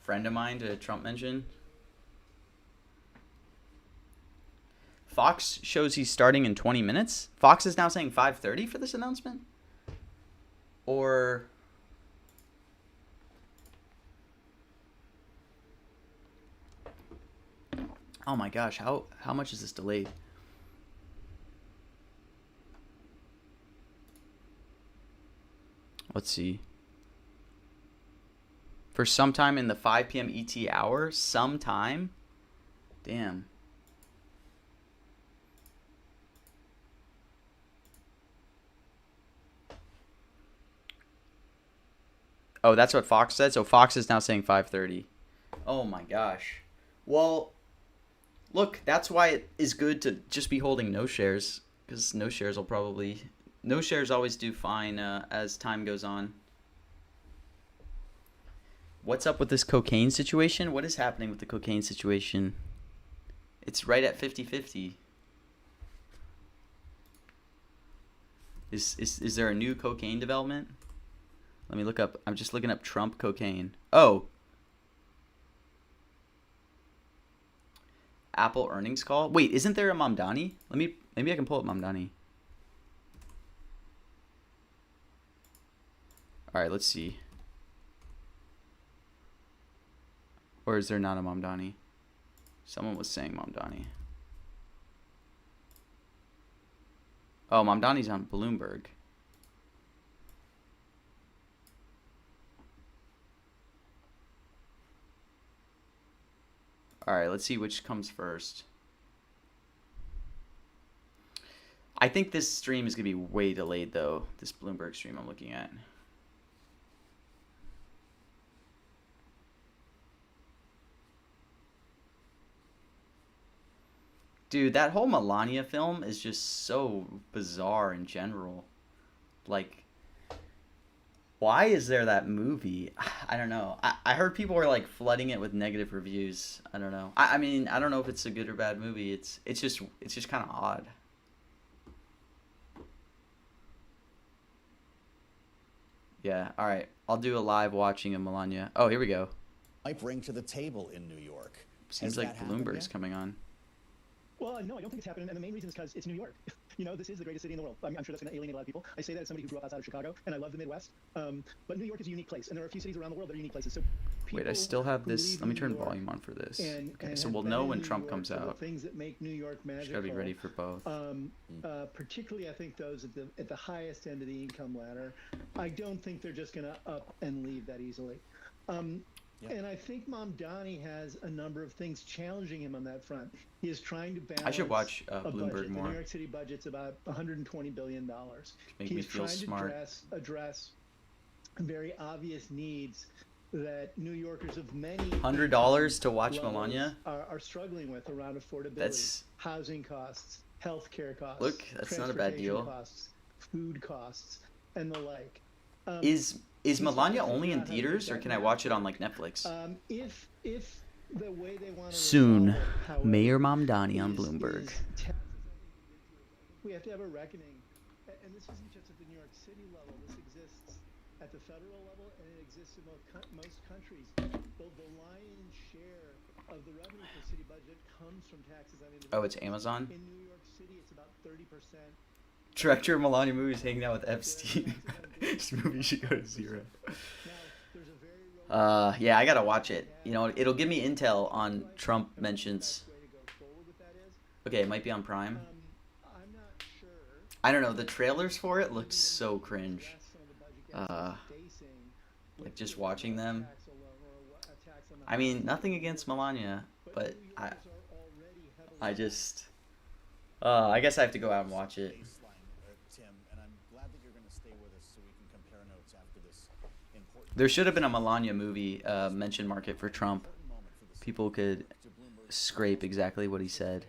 Friend of mine, did Trump mention? Fox shows he's starting in 20 minutes. Fox is now saying 5:30 for this announcement? Or... Oh my gosh, how much is this delayed? Let's see. For sometime in the 5 p.m. ET hour? Sometime? Damn. Oh, that's what Fox said? So Fox is now saying 5:30. Oh my gosh. Well, look, that's why it is good to just be holding no shares. Because no shares will probably... No shares always do fine as time goes on. What's up with this cocaine situation? What is happening with the cocaine situation? It's right at 50-50. Is there a new cocaine development? Let me look up. I'm just looking up Trump cocaine. Oh. Apple earnings call. Wait, isn't there a Mamdani? Maybe I can pull up Mamdani. All right, let's see. Or is there not a Mamdani? Someone was saying Mamdani. Oh, Mamdani's on Bloomberg. All right, let's see which comes first. I think this stream is going to be way delayed, though. This Bloomberg stream I'm looking at. Dude, that whole Melania film is just so bizarre in general. Like, why is there that movie? I don't know. I heard people were like flooding it with negative reviews. I don't know. I mean, I don't know if it's a good or bad movie. It's just kind of odd. Yeah. All right. I'll do a live watching of Melania. Oh, here we go. Might bring to the table in New York. Seems like Bloomberg's coming on. Well, no, I don't think it's happening, and the main reason is because it's New York. You know, this is the greatest city in the world. I'm sure that's going to alienate a lot of people. I say that as somebody who grew up outside of Chicago, and I love the Midwest. But New York is a unique place, and there are a few cities around the world that are unique places. So wait, I still have this. Let me turn volume on for this. Okay, so we'll know when Trump comes out. Things that make New York magical. Just gotta be ready for both. Particularly, I think those at the highest end of the income ladder. I don't think they're just going to up and leave that easily. And I think Mamdani has a number of things challenging him on that front. He is trying to balance. I should watch Bloomberg budget. more. The New York City budget's about $120 billion. Make me feel smart. He's trying to address very obvious needs that New Yorkers of many $100 to watch Melania are struggling with around affordability, that's housing costs, healthcare costs. Look, that's not a bad deal. Costs, food costs, and the like. Is Melania only in theaters, or can I watch it on like Netflix? If the way they want to soon, however, Mayor Mamdani on Bloomberg. We have to have a reckoning, and this isn't just at the New York City level. This exists at the federal level, and it exists in most countries. The lion's share of the revenue for city budget comes from taxes on individuals. Oh, it's Amazon? In New York City, it's about 30%. Director of Melania movies hanging out with Epstein. This movie should go to 0. Yeah, I gotta watch it. You know, it'll give me intel on Trump mentions. Okay, it might be on Prime. I don't know. The trailers for it look so cringe. Like just watching them. I mean, nothing against Melania, but I just. I guess I have to go out and watch it. There should have been a Melania movie mention market for Trump. People could scrape exactly what he said.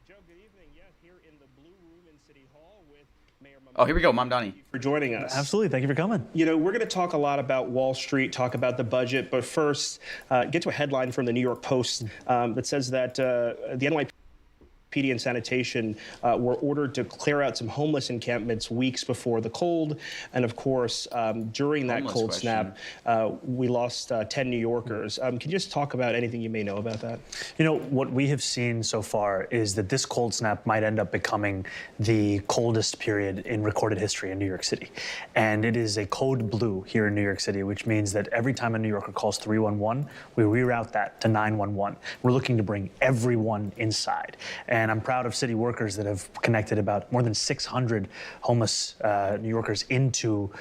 Joe, good evening. Yeah, here in the Blue Room in City Hall with Mayor Mamdani. Oh, here we go, Mamdani. For joining us. Absolutely. Thank you for coming. You know, we're going to talk a lot about Wall Street, talk about the budget, but first, get to a headline from the New York Post that says that the NYPD PD and sanitation were ordered to clear out some homeless encampments weeks before the cold. And of course, during that Homeless cold question. snap, we lost 10 New Yorkers. Can you just talk about anything you may know about that? You know, what we have seen so far is that this cold snap might end up becoming the coldest period in recorded history in New York City. And it is a code blue here in New York City, which means that every time a New Yorker calls 311, we reroute that to 911. We're looking to bring everyone inside. And I'm proud of city workers that have connected about more than 600 homeless New Yorkers into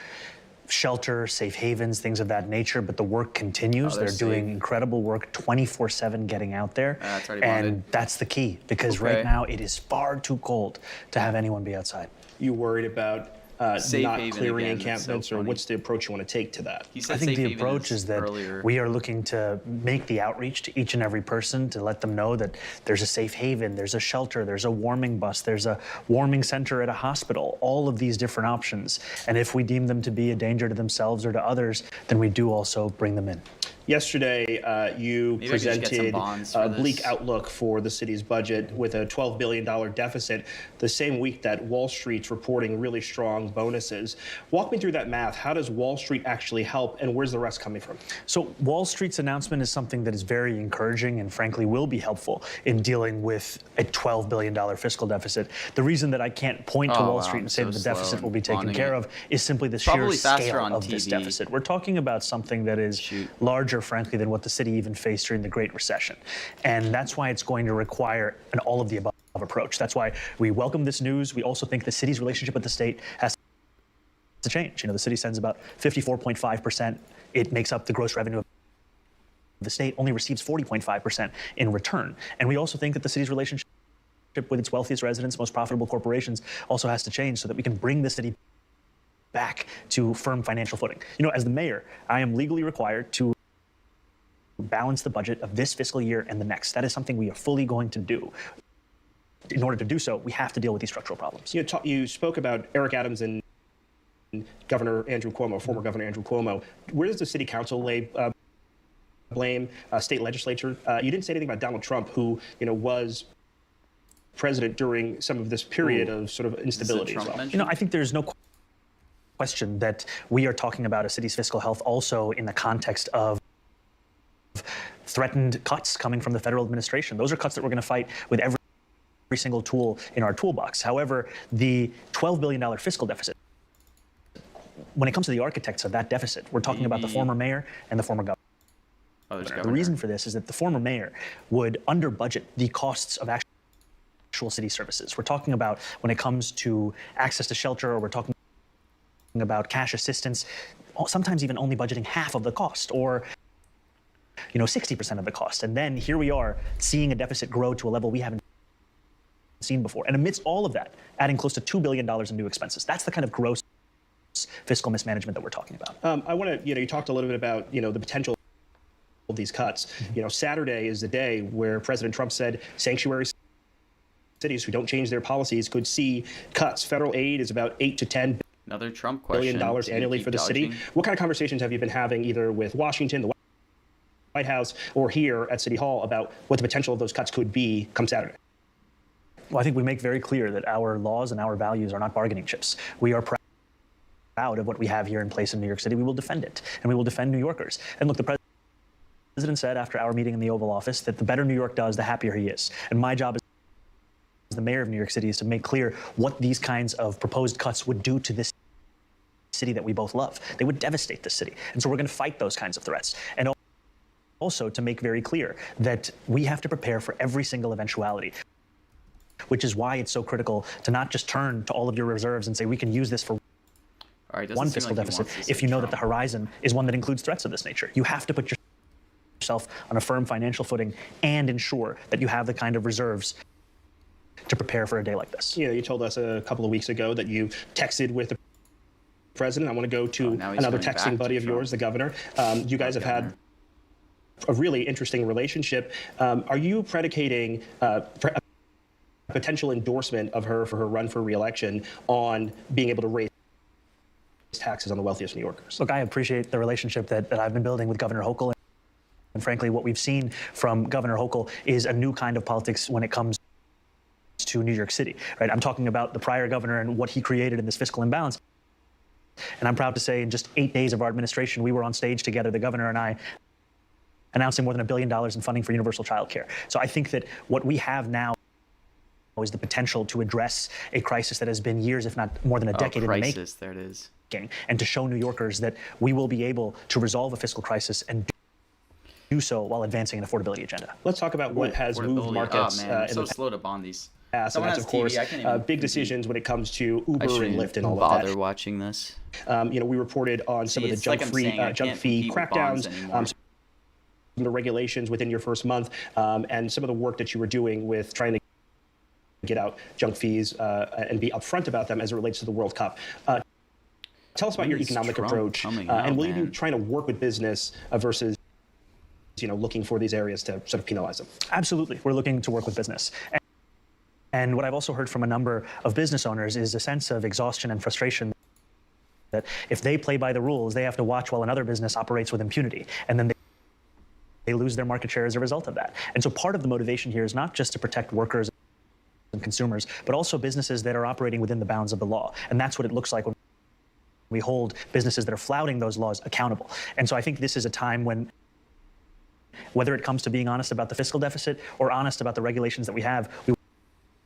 shelter, safe havens, things of that nature, but the work continues. Oh, they're They're doing safe. incredible work 24/7 getting out there. That's already and bonded. that's the key, because Okay. right now it is far too cold to have anyone be outside. You worried about Safe not haven clearing again, that's so encampments, or funny. what's the approach you want to take to that? He said I think safe the haven approach is that earlier. we are looking to make the outreach to each and every person to let them know that there's a safe haven, there's a shelter, there's a warming bus, there's a warming center at a hospital, all of these different options. And if we deem them to be a danger to themselves or to others, then we do also bring them in. Yesterday, you Maybe I could just get some presented bonds a for bleak this. outlook for the city's budget with a $12 billion deficit, the same week that Wall Street's reporting really strong bonuses. Walk me through that math. How does Wall Street actually help, and where's the rest coming from? So Wall Street's announcement is something that is very encouraging and frankly will be helpful in dealing with a $12 billion fiscal deficit. The reason that I can't point to Oh, Wall wow, Street I'm and say so that the slow deficit in will be taken bonding care it. of is simply the sheer Probably faster scale on of this TV. deficit. We're talking about something that is Shoot. larger, frankly, than what the city even faced during the Great Recession. And that's why it's going to require an all of the above approach. That's why we welcome this news. We also think the city's relationship with the state has to change. You know, the city sends about 54.5%. It makes up the gross revenue of the state, only receives 40.5% in return. And we also think that the city's relationship with its wealthiest residents, most profitable corporations, also has to change so that we can bring the city back to firm financial footing. You know, as the mayor, I am legally required to balance the budget of this fiscal year and the next. That is something we are fully going to do. In order to do so, we have to deal with these structural problems. You spoke about Eric Adams and Governor Andrew Cuomo, former Governor Andrew Cuomo. Where does the city council lay blame? State legislature? You didn't say anything about Donald Trump, who was president during some of this period of sort of instability as Trump well. mentioned? You know, I think there's no question that we are talking about a city's fiscal health also in the context of threatened cuts coming from the federal administration. Those are cuts that we're going to fight with every single tool in our toolbox. However, the $12 billion fiscal deficit, when it comes to the architects of that deficit, we're talking about the former mayor and the former governor. Oh, there's The governor. reason for this is that the former mayor would under budget the costs of actual city services. We're talking about when it comes to access to shelter, or we're talking about cash assistance, sometimes even only budgeting half of the cost, or 60% of the cost. And then here we are seeing a deficit grow to a level we haven't seen before. And amidst all of that, adding close to $2 billion in new expenses. That's the kind of gross fiscal mismanagement that we're talking about. I want to, you talked a little bit about, the potential of these cuts. Saturday is the day where President Trump said sanctuary cities who don't change their policies could see cuts. Federal aid is about $8 to $10 Another Trump question. billion Do you annually keep for the city. dodging? What kind of conversations have you been having either with Washington, the White House, or here at City Hall about what the potential of those cuts could be come Saturday? Well, I think we make very clear that our laws and our values are not bargaining chips. We are proud of what we have here in place in New York City. We will defend it, and we will defend New Yorkers. And look, the president said after our meeting in the Oval Office that the better New York does, the happier he is. And my job as the mayor of New York City is to make clear what these kinds of proposed cuts would do to this city that we both love. They would devastate the city. And so we're going to fight those kinds of threats. And also to make very clear that we have to prepare for every single eventuality, which is why it's so critical to not just turn to all of your reserves and say we can use this for All right, doesn't one seem fiscal like he deficit wants this if you in know that the Trump. horizon is one that includes threats of this nature. You have to put yourself on a firm financial footing and ensure that you have the kind of reserves to prepare for a day like this. You told us a couple of weeks ago that you texted with the president. I want to go to now he's another going back texting buddy to of Trump. yours, the governor. You guys have had Governor. a really interesting relationship. Are you predicating a potential endorsement of her for her run for re-election on being able to raise taxes on the wealthiest New Yorkers? Look, I appreciate the relationship that I've been building with Governor Hochul. And frankly, what we've seen from Governor Hochul is a new kind of politics when it comes to New York City, right? I'm talking about the prior governor and what he created in this fiscal imbalance. And I'm proud to say in just 8 days of our administration, we were on stage together, the governor and I, announcing more than $1 billion in funding for universal child care. So I think that what we have now is the potential to address a crisis that has been years, if not more than a decade in the making. Crisis, there it is. And to show New Yorkers that we will be able to resolve a fiscal crisis and do so while advancing an affordability agenda. Let's talk about what has moved Affordability. markets Oh, man, I'm in so the slow to bond these. past, and Someone that's, has of course, TV, I can't even big compete. decisions when it comes to I Uber shouldn't and Lyft and all bother of that. watching this. We reported on some of the it's like junk I'm free saying, I junk can't fee compete with bonds crackdowns, anymore. some of the regulations within your first month, and some of the work that you were doing with trying to get out junk fees and be upfront about them as it relates to the World Cup. Tell us about your When is economic Trump approach, coming and out, will you be man? trying to work with business versus looking for these areas to sort of penalize them? Absolutely. We're looking to work with business. And what I've also heard from a number of business owners is a sense of exhaustion and frustration that if they play by the rules, they have to watch while another business operates with impunity. And then they lose their market share as a result of that. And so part of the motivation here is not just to protect workers and consumers, but also businesses that are operating within the bounds of the law. And that's what it looks like when we hold businesses that are flouting those laws accountable. And so I think this is a time when, whether it comes to being honest about the fiscal deficit or honest about the regulations that we have, we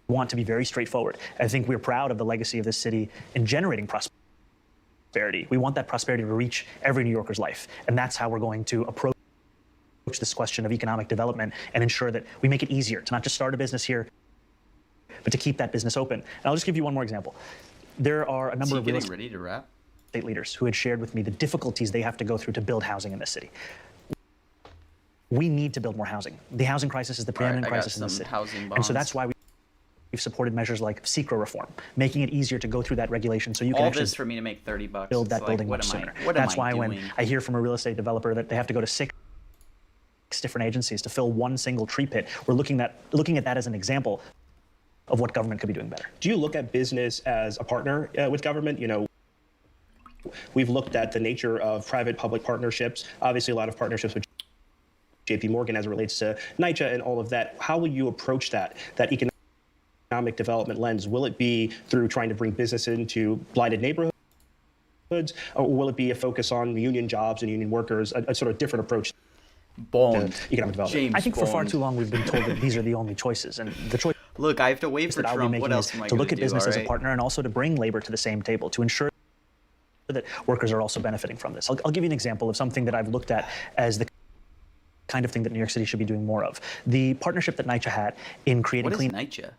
want to be very straightforward. I think we're proud of the legacy of this city in generating prosperity. We want that prosperity to reach every New Yorker's life. And that's how we're going to approach this question of economic development and ensure that we make it easier to not just start a business here, but to keep that business open. And I'll just give you one more example. There are a Is number he of real getting ready to wrap? estate leaders who had shared with me the difficulties they have to go through to build housing in this city. We need to build more housing. The housing crisis is the preeminent I got crisis in the some city. housing And so bonds. that's why we've supported measures like SECRA reform, making it easier to go through that regulation so you can All actually this for me to make $30. build It's that like, building what much am sooner. I, what That's am I why doing? when I hear from a real estate developer that they have to go to 6 different agencies to fill one single tree pit, we're looking at that as an example of what government could be doing better. Do you look at business as a partner with government? We've looked at the nature of private-public partnerships, obviously a lot of partnerships with JP Morgan as it relates to NYCHA and all of that. How will you approach that economic development lens? Will it be through trying to bring business into blighted neighborhoods, or will it be a focus on union jobs and union workers, a sort of different approach to Bond. economic development? James I think for far Bond. too long we've been told that these are the only choices, and the choice Look, I have to wait for that I'll be Trump. making What else is am I to going look to at do? business All as a right? partner and also to bring labor to the same table to ensure that workers are also benefiting from this. I'll give you an example of something that I've looked at as the kind of thing that New York City should be doing more of. The partnership that NYCHA had in creating What is clean NYCHA?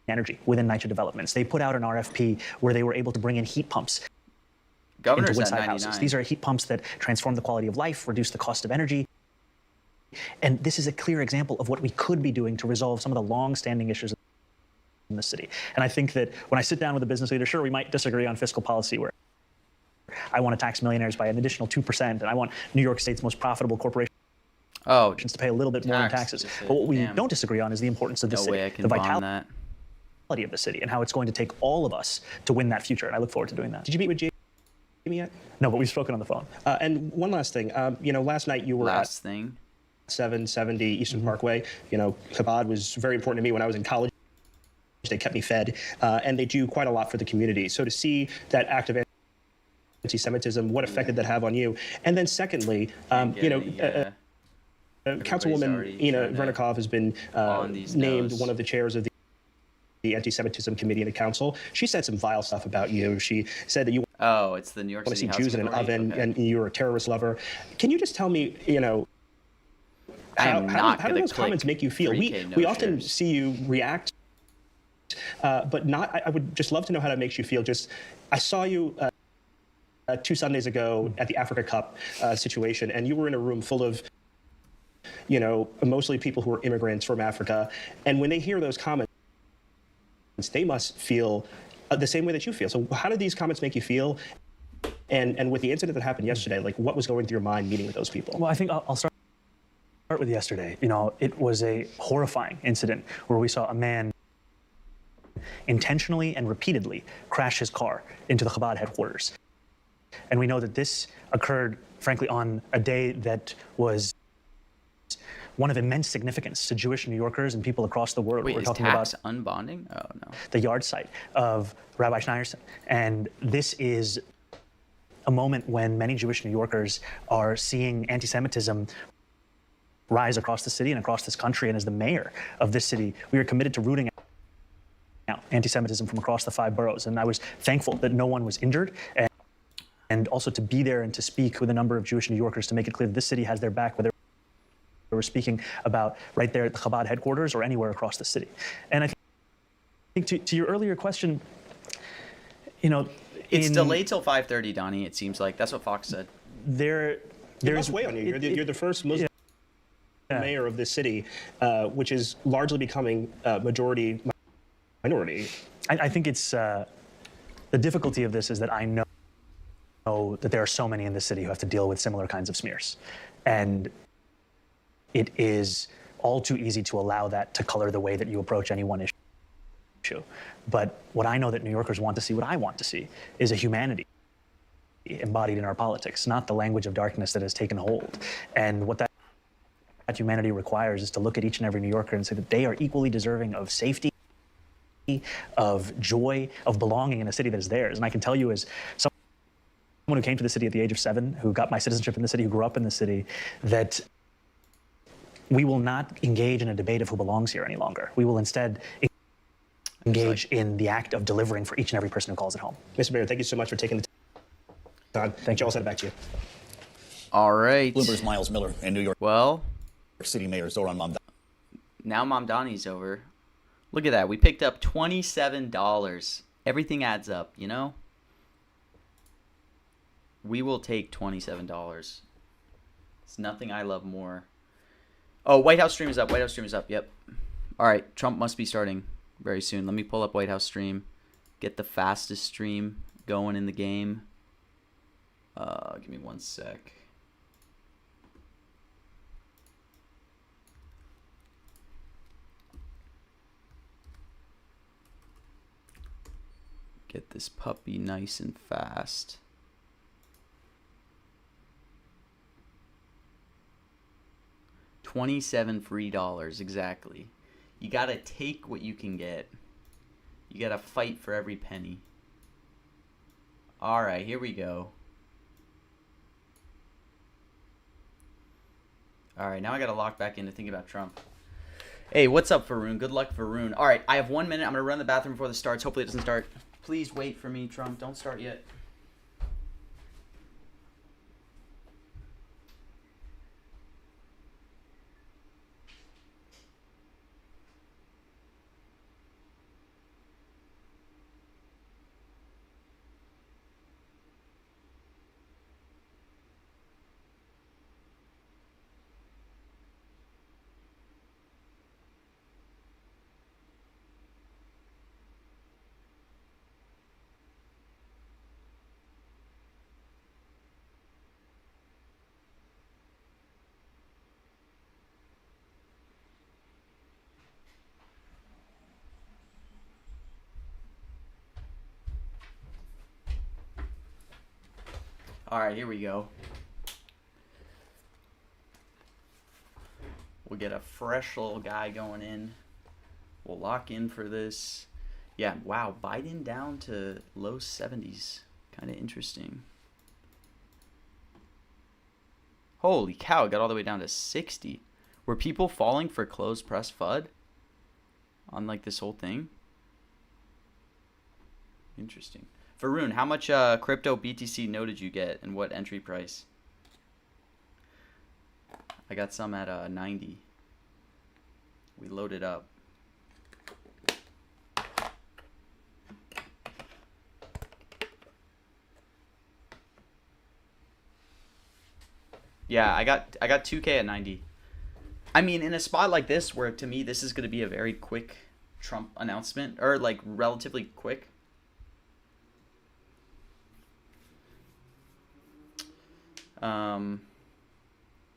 energy within NYCHA developments. They put out an RFP where they were able to bring in heat pumps into Governor's at Woodside 99. houses. These are heat pumps that transform the quality of life, reduce the cost of energy. And this is a clear example of what we could be doing to resolve some of the long-standing issues in the city. And I think that when I sit down with a business leader, sure, we might disagree on fiscal policy where I want to tax millionaires by an additional 2%, and I want New York State's most profitable corporations Oh, to pay a little bit more in tax, taxes. just But what we damn. don't disagree on is the importance of the no city, way I can the bond vitality that. of the city, and how it's going to take all of us to win that future. And I look forward to doing that. Did you meet with Jamie yet? No, but we've spoken on the phone. And one last thing. Last night you were Last thing. at 770 Eastern Parkway. Chabad was very important to me when I was in college. They kept me fed, and they do quite a lot for the community. So to see that act of anti-Semitism, what effect did that have on you? And then secondly, Councilwoman already Ina trying to Vernikov has been on these named no's. one of the chairs of the anti-Semitism committee in the council. She said some vile stuff about you. She said that you Oh, it's the New York want to City see House Jews in an Authority? oven Okay. and you're a terrorist lover. Can you just tell me, I am not how do gonna those click comments make you feel? 3K We no often shares. see you react, but not. I would just love to know how that makes you feel. I saw you 2 Sundays ago at the Africa Cup situation, and you were in a room full of, mostly people who are immigrants from Africa, and when they hear those comments, they must feel the same way that you feel. So how did these comments make you feel? And with the incident that happened yesterday, what was going through your mind meeting with those people? Well, I think I'll start with yesterday. It was a horrifying incident where we saw a man intentionally and repeatedly crash his car into the Chabad headquarters. And we know that this occurred, frankly, on a day that was one of immense significance to Jewish New Yorkers and people across the world. Wait, We're is talking tax about unbonding? Oh, no. the yard site of Rabbi Schneierson. And this is a moment when many Jewish New Yorkers are seeing anti-Semitism rise across the city and across this country. And as the mayor of this city, we are committed to rooting out anti-Semitism from across the 5 boroughs. And I was thankful that no one was injured, and also to be there and to speak with a number of Jewish New Yorkers to make it clear that this city has their back, whether we're speaking about right there at the Chabad headquarters or anywhere across the city. And I think to your earlier question, you know, It's delayed till 5:30, Donnie, it seems like. That's what Fox said. It must weigh on you. You're the first Muslim mayor of this city, which is largely becoming majority minority. I think it's the difficulty of this is that I know that there are so many in the city who have to deal with similar kinds of smears. And it is all too easy to allow that to color the way that you approach any one issue. But what I know that New Yorkers want to see, what I want to see, is a humanity embodied in our politics, not the language of darkness that has taken hold. And what that humanity requires is to look at each and every New Yorker and say that they are equally deserving of safety, of joy, of belonging in a city that is theirs. And I can tell you, as someone who came to the city at the age of 7, who got my citizenship in the city, who grew up in the city, that we will not engage in a debate of who belongs here any longer. We will instead engage in the act of delivering for each and every person who calls it home. Mr. Mayor, thank you so much for taking the time. Thank you. I'll send it back to you. All right. Bloomberg's Miles Miller and New York Well, City Mayor Zoran Mamdani. now Mamdani's over. Look at that. We picked up $27. Everything adds up, you know? We will take $27. It's nothing I love more. Oh, White House stream is up. White House stream is up. Yep. All right. Trump must be starting very soon. Let me pull up White House stream. Get the fastest stream going in the game. Give me 1 sec. Get this puppy nice and fast. $27 free exactly. You gotta take what you can get. You gotta fight for every penny. All right, here we go. All right, now I gotta lock back in to think about Trump. Hey, what's up, Varun? Good luck, Varun. All right, I have 1 minute. I'm gonna run to the bathroom before this starts. Hopefully it doesn't start. Please wait for me, Trump. Don't start yet. All right, here we go. We'll get a fresh little guy going in. We'll lock in for this. Yeah, wow, Biden down to low 70s. Kind of interesting. Holy cow, it got all the way down to 60. Were people falling for closed press FUD on like this whole thing? Interesting. Varun, how much crypto BTC node did you get and what entry price? I got some at 90. We loaded up. Yeah, I got 2K at 90. I mean, in a spot like this where to me this is going to be a very quick Trump announcement, or like relatively quick.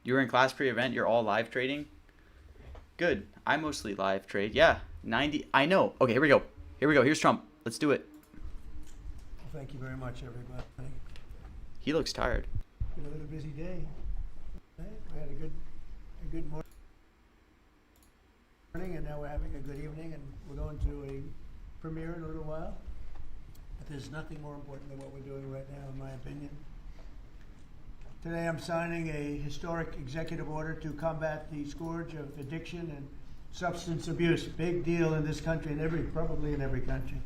You were in class pre-event, you're all live trading? Good. I mostly live trade. Yeah, 90. I know. Okay, here we go. Here we go. Here's Trump. Let's do it. Well, thank you very much, everybody. He looks tired. Been a little busy day. We had a good morning. and now we're having a good evening, and we're going to a premiere in a little while. But there's nothing more important than what we're doing right now, in my opinion. Today I'm signing a historic executive order to combat the scourge of addiction and substance abuse. Big deal in this country and probably in every country.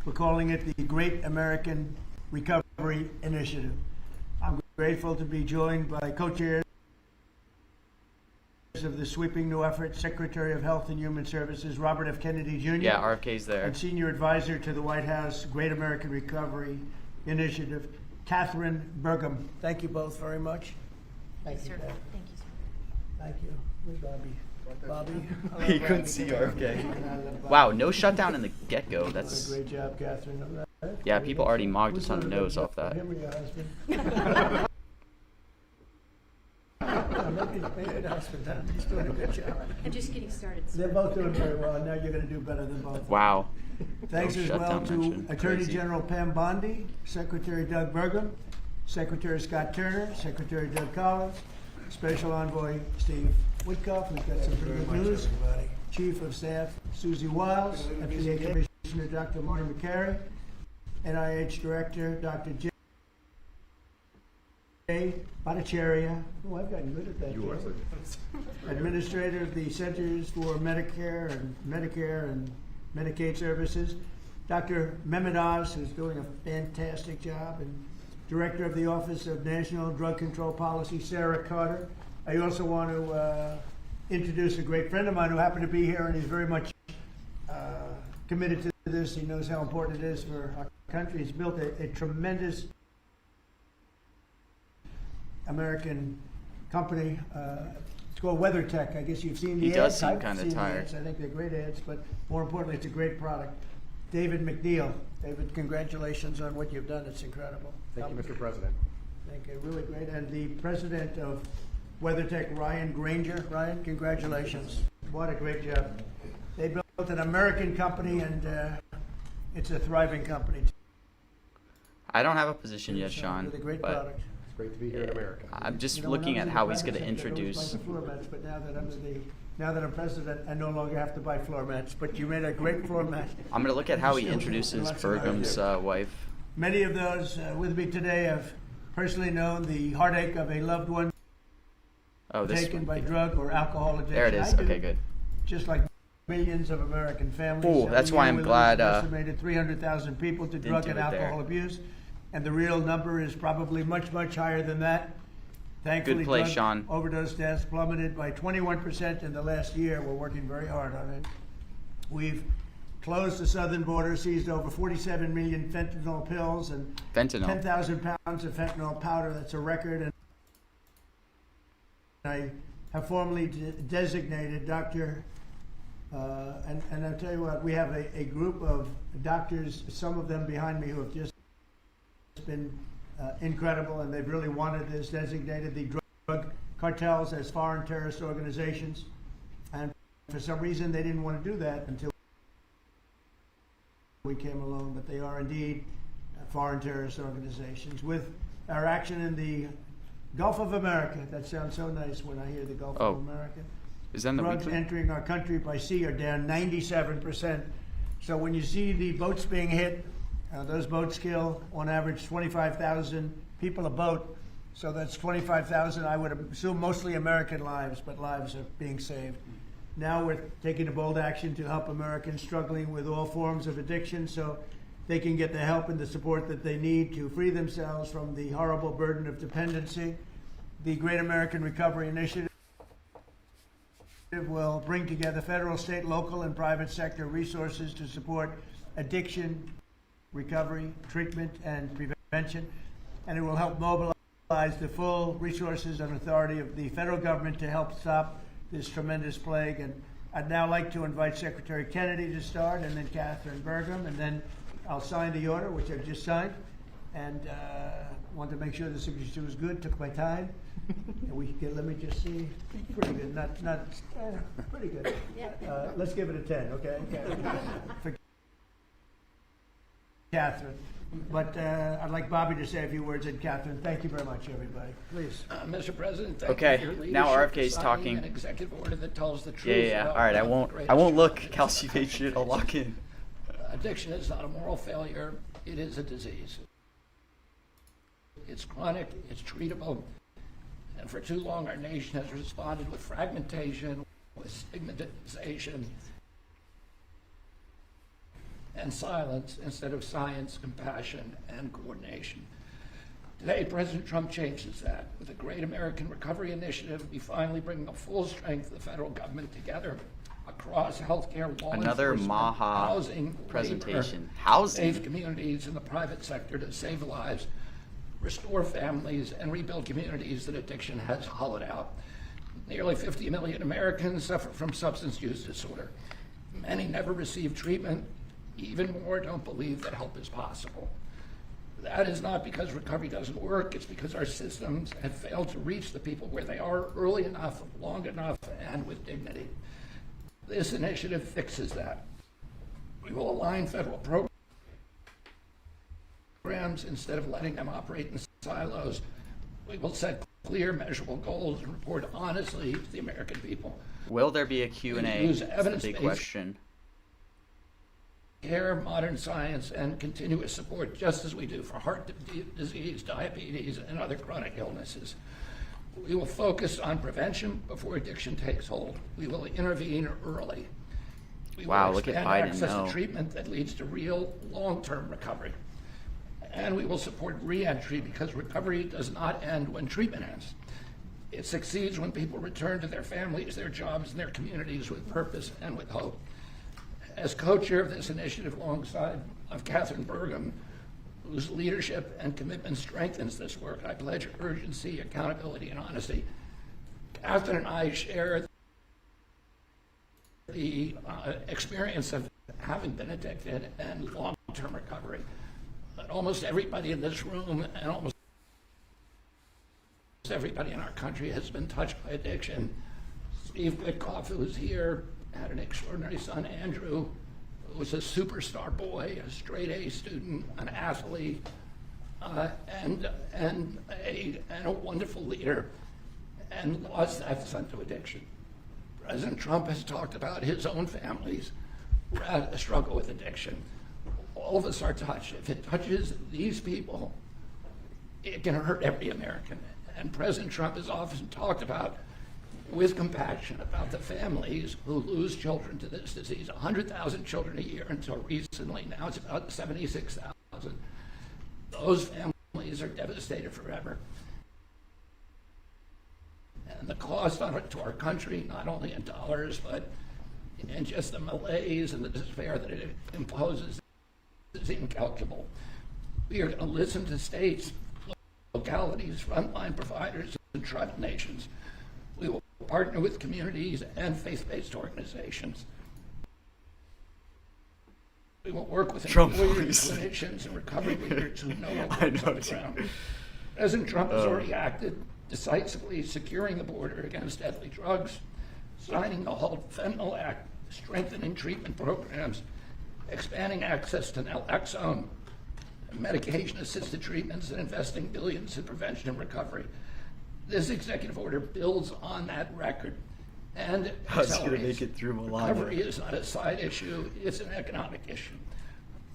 We're calling it the Great American Recovery Initiative. I'm grateful to be joined by co-chairs of the sweeping new effort, Secretary of Health and Human Services, Robert F. Kennedy Jr. Yeah, RFK's there. And Senior Advisor to the White House Great American Recovery Initiative, Catherine Burgum. Thank you both very much. Thank you, Sir. Beth. Thank you, sir. Thank you. Where's Bobby? Bobby? I love He couldn't Bobby. see RFK. I love Bobby. Wow, no shutdown in the get-go. What a That's great job, Catherine. On that. yeah. People already mocked Who's us on the doing a good nose job? off that. Him or your husband? Maybe the husband, huh? He's doing a good job. I'm just getting started, sir. They're both doing very well, and now you're going to do better than both. Wow. Thanks No as well shutdown to mention. Attorney Crazy. General Pam Bondi, Secretary Doug Burgum, Secretary Scott Turner, Secretary Doug Collins, Special Envoy Steve Witkoff. We've got some pretty good news. Chief of Staff Susie Wiles, FDA Commissioner Dr. Martin McCary, NIH Director Dr. J. Bhattacharya. Oh, I've gotten good at that. You are. Administrator of the Centers for Medicare and Medicaid Services, Dr. Mehmet Oz, who's doing a fantastic job, and Director of the Office of National Drug Control Policy, Sarah Carter. I also want to introduce a great friend of mine who happened to be here, and he's very much committed to this. He knows how important it is for our country. He's built a tremendous American company. It's called WeatherTech. I guess you've seen the He does ads. seem I've kinda seen the tired. ads. I think they're great ads, but more importantly, it's a great product. David McNeil. David, congratulations on what you've done. It's incredible. Thank you, Mr. President. Thank you. Really great. And the president of WeatherTech, Ryan Granger. Ryan, congratulations. What a great job. They built an American company, and it's a thriving company. I don't have a position yet, So, Sean, With a great but product. It's great to be here in America. I'm just You know, when I looking was at in how the he's going to private sector, I always introduce. liked the floor mats, but now that I'm president, I no longer have to buy floor mats. But you made a great floor mat. I'm going to look at how he Still, introduces lots of Burgum's wife. Many of those with me today have personally known the heartache of a loved one Oh, this taken by one. drug or alcohol addiction. There it is. I do, Okay, good. Just like millions of American families. Ooh, Every that's why year I'm we lose glad, an estimated 300,000 people to drug do and it there. alcohol abuse, and the real number is probably much, much higher than that. Thankfully, play, drug Sean. overdose deaths plummeted by 21% in the last year. We're working very hard on it. We've closed the southern border, seized over 47 million fentanyl pills and Fentanyl. 10,000 pounds of fentanyl powder. That's a record. And I have formally designated Dr. And I'll tell you what, we have a group of doctors, some of them behind me, who have just been incredible, and they've really wanted this, designated the drug cartels as foreign terrorist organizations. And for some reason, they didn't want to do that until we came along, but they are indeed foreign terrorist organizations. With our action in the Gulf of America, that sounds so nice when I hear the Gulf Oh. of America. Is that in the Drugs weekly? entering our country by sea are down 97%. So when you see the boats being hit, those boats kill on average 25,000 people a boat. So that's 25,000, I would assume mostly American lives, but lives are being saved. Now we're taking a bold action to help Americans struggling with all forms of addiction so they can get the help and the support that they need to free themselves from the horrible burden of dependency. The Great American Recovery Initiative will bring together federal, state, local, and private sector resources to support addiction, recovery, treatment, and prevention. And it will help mobilize the full resources and authority of the federal government to help stop this tremendous plague. And I'd now like to invite Secretary Kennedy to start, and then Catherine Burgum, and then I'll sign the order, which I've just signed. And wanted to make sure the signature was good, took my time. And we get, let me just see, pretty good, pretty good. Let's give it a 10, okay? For Catherine. But I'd like Bobby to say a few words, and Catherine, thank you very much, everybody. Please. Mr. President, thank Okay, you for your now leadership RFK is for signing talking. An executive order that tells the truth. Yeah. about All right, I one of the won't greatest look. challenges Kelsey of our Patriot, I'll lock in. Addiction is not a moral failure, it is a disease. It's chronic, it's treatable, and for too long our nation has responded with fragmentation, with stigmatization, and silence instead of science, compassion, and coordination. Today, President Trump changes that. With the Great American Recovery Initiative, we finally bring the full strength of the federal government together across healthcare, law Another enforcement, Maha housing, presentation. labor, Housing? save communities in the private sector to save lives, restore families, and rebuild communities that addiction has hollowed out. Nearly 50 million Americans suffer from substance use disorder. Many never receive treatment. Even more don't believe that help is possible. That is not because recovery doesn't work, it's because our systems have failed to reach the people where they are early enough, long enough, and with dignity. This initiative fixes that. We will align federal programs instead of letting them operate in silos. We will set clear, measurable goals and report honestly to the American people. Will there be a Q&A? Use That's the big evidence-based question. Care, modern science, and continuous support, just as we do for heart disease, diabetes, and other chronic illnesses. We will focus on prevention before addiction takes hold. We will intervene early. We Wow, will look at expand Biden, access no. to treatment that leads to real long-term recovery. And we will support re-entry because recovery does not end when treatment ends. It succeeds when people return to their families, their jobs, and their communities with purpose and with hope. As co-chair of this initiative alongside of Catherine Burgum, whose leadership and commitment strengthens this work, I pledge urgency, accountability, and honesty. Catherine and I share the experience of having been addicted and long-term recovery. But almost everybody in this room and almost everybody in our country has been touched by addiction. Steve Witkoff, who is here, had an extraordinary son, Andrew, who was a superstar boy, a straight A student, an athlete, and a wonderful leader, and lost that son to addiction. President Trump has talked about his own family's struggle with addiction. All of us are touched. If it touches these people, it can hurt every American. And President Trump has often talked about, with compassion, about the families who lose children to this disease. 100,000 children a year until recently. Now it's about 76,000. Those families are devastated forever. And the cost to our country, not only in dollars, but in just the malaise and the despair that it imposes, is incalculable. We are going to listen to states, localities, frontline providers, and tribal nations. We will partner with communities and faith-based organizations. We will work with Trump employers, voice. clinicians, and recovery leaders who know what I works know, on the dude. ground. President Trump has already acted decisively, securing the border against deadly drugs, signing the Halt Fentanyl Act, strengthening treatment programs, expanding access to naloxone, medication-assisted treatments, and investing billions in prevention and recovery. This executive order builds on that record and I was gonna accelerates. make it through Melania. Recovery is not a side issue, it's an economic issue,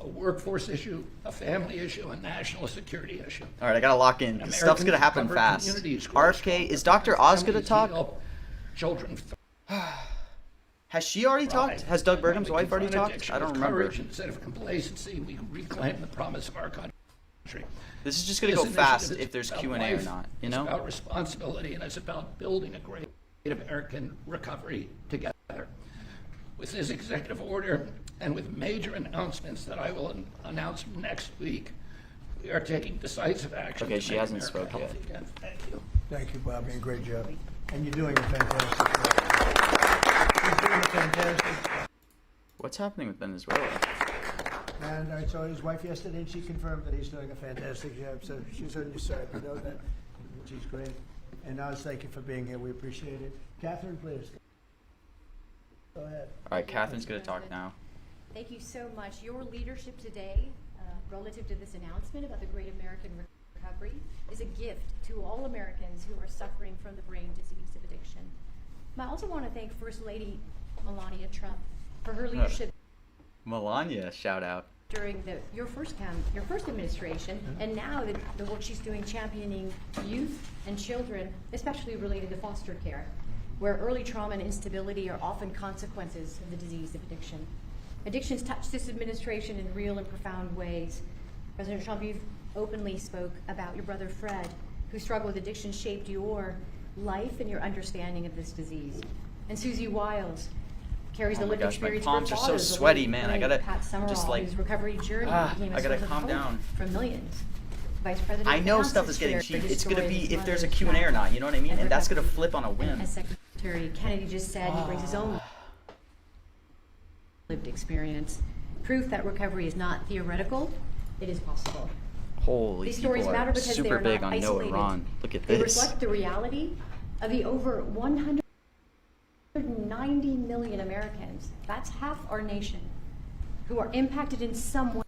a workforce issue, a family issue, a national security issue. All right, I gotta lock in. This stuff's gonna happen Americans fast. recover, communities grow RFK, stronger, is Dr. Oz gonna families talk? heal, children Has she already talked? thrive. Has Doug And when Burgum's we wife already confront talked? addiction I don't with remember. courage instead of complacency, we reclaim the promise of our country. This is just gonna This go fast initiative is if there's about Q&A or life, not, you It's know? about responsibility, and it's about building a great American recovery together. With this executive order and with major announcements that I will announce next week, we are taking decisive action. Okay, to she make hasn't America spoke yet. healthy again. Thank you. Thank you, Bobby, and great job. And you're doing a fantastic job. You're doing a fantastic job. What's happening with Venezuela? And I saw his wife yesterday, and she confirmed that he's doing a fantastic job. So she's on your side. We know that. She's great. And Oz, thank you for being here. We appreciate it. Catherine, please. Go ahead. All right, Catherine's gonna talk now. Thank you so much. Your leadership today relative to this announcement about the Great American Recovery is a gift to all Americans who are suffering from the brain disease of addiction. I also want to thank First Lady Melania Trump for her leadership Melania, shout out. during your first administration, and now the work she's doing championing youth and children, especially related to foster care, where early trauma and instability are often consequences of the disease of addiction. Addictions touch this administration in real and profound ways. President Trump, you've openly spoke about your brother Fred, whose struggle with addiction shaped your life and your understanding of this disease. And Susie Wiles carries the Oh my lived gosh, my experience palms of are her so father, the sweaty, late man. I great gotta Pat Summerall, just, like, whose recovery journey became a I gotta source of calm hope down. for millions. Vice President I know Vance's stuff is getting share cheap. It's gonna destroyed be his if there's a mother's Q&A or not, you know what I mean? and And that's gonna recovery. flip on a whim. As Secretary Kennedy just said, he brings his own lived experience. Proof that recovery is not theoretical, it is possible. Holy These people stories matter are because they super are big not on Noah isolated. Ron. Look at They this. reflect the reality of the over 190 million Americans, that's half our nation, who are impacted in some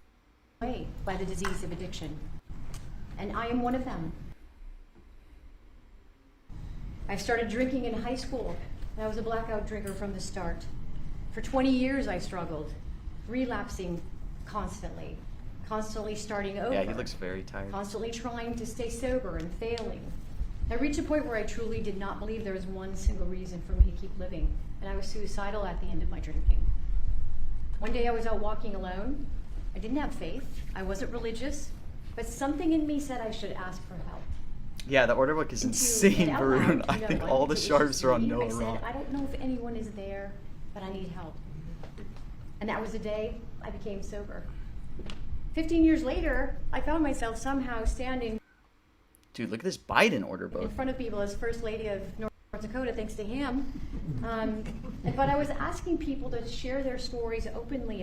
way by the disease of addiction. And I am one of them. I started drinking in high school, and I was a blackout drinker from the start. For 20 years I struggled, relapsing constantly starting over. Yeah, he looks very tired. Constantly trying to stay sober and failing. I reached a point where I truly did not believe there was one single reason for me to keep living, and I was suicidal at the end of my drinking. One day I was out walking alone. I didn't have faith. I wasn't religious, but something in me said I should ask for help. Yeah, the order book is And insane, out Varun. loud, I you know, think like, all the it was sharps just are on me. Noah I said, Ron. I don't know if anyone is there, but I need help. And that was the day I became sober. 15 years later, I found myself somehow standing Dude, look at this Biden order in book. front of people as First Lady of North Dakota, thanks to him. But I was asking people to share their stories openly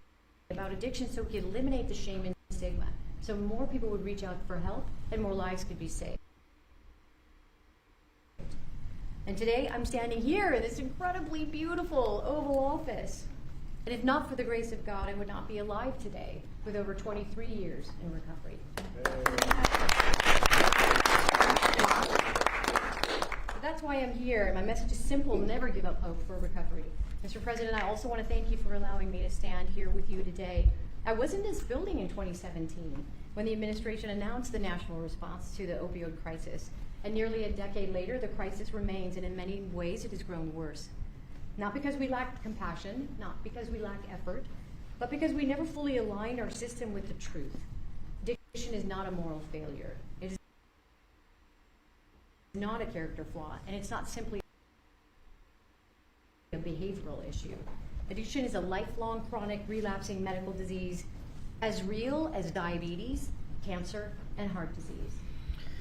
about addiction so we could eliminate the shame and stigma, so more people would reach out for help and more lives could be saved. And today I'm standing here in this incredibly beautiful Oval Office. And if not for the grace of God, I would not be alive today with over 23 years in recovery. So that's why I'm here, and my message is simple: never give up hope for recovery. Mr. President, I also want to thank you for allowing me to stand here with you today. I was in this building in 2017 when the administration announced the national response to the opioid crisis. And nearly a decade later, the crisis remains, and in many ways it has grown worse. Not because we lack compassion, not because we lack effort, but because we never fully align our system with the truth. Addiction is not a moral failure. It is not a character flaw, and it's not simply a behavioral issue. Addiction is a lifelong, chronic, relapsing medical disease as real as diabetes, cancer, and heart disease.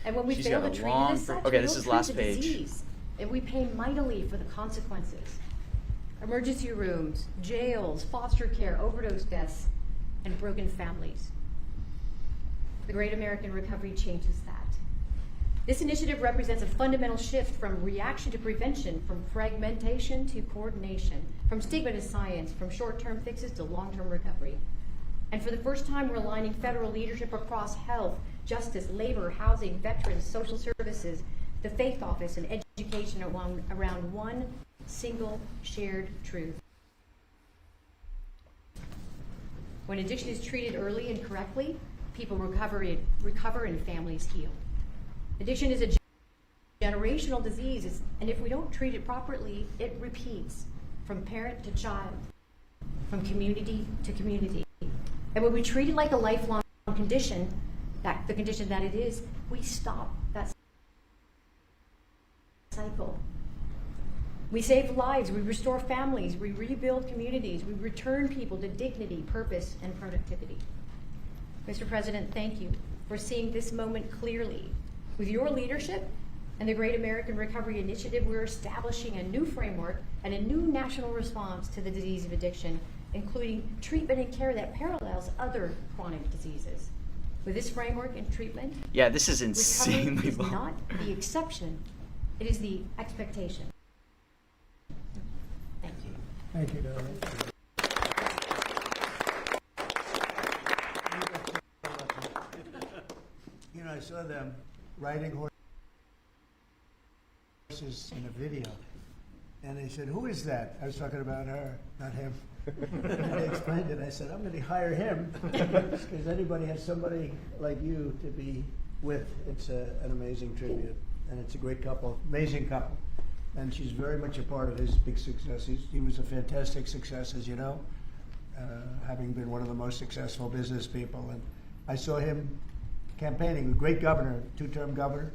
And when we She's fail got to a treat long it as such, okay, we this don't is treat last the page. disease, and we pay mightily for the consequences. Emergency rooms, jails, foster care, overdose deaths, and broken families. The Great American Recovery changes that. This initiative represents a fundamental shift from reaction to prevention, from fragmentation to coordination, from stigma to science, from short-term fixes to long-term recovery. And for the first time, we're aligning federal leadership across health, justice, labor, housing, veterans, social services, the faith office, and education around one single shared truth. When addiction is treated early and correctly, people recover and families heal. Addiction is a generational disease, and if we don't treat it properly, it repeats from parent to child, from community to community. And when we treat it like a lifelong condition, the condition that it is, we stop that cycle. We save lives, we restore families, we rebuild communities, we return people to dignity, purpose, and productivity. Mr. President, thank you for seeing this moment clearly. With your leadership and the Great American Recovery Initiative, we're establishing a new framework and a new national response to the disease of addiction, including treatment and care that parallels other chronic diseases. With this framework and treatment, Yeah, this is recovery insanely is long. not the exception, it is the expectation. Thank you. Thank you, Donna. of them riding horses in a video. And they said, "Who is that?" I was talking about her, not him. And they explained it. I said, "I'm going to hire him because anybody has somebody like you to be with." It's an amazing tribute, and it's a great couple, amazing couple. And she's very much a part of his big success. He was a fantastic success, as you know, having been one of the most successful business people. And I saw him campaigning, a great governor, two-term governor.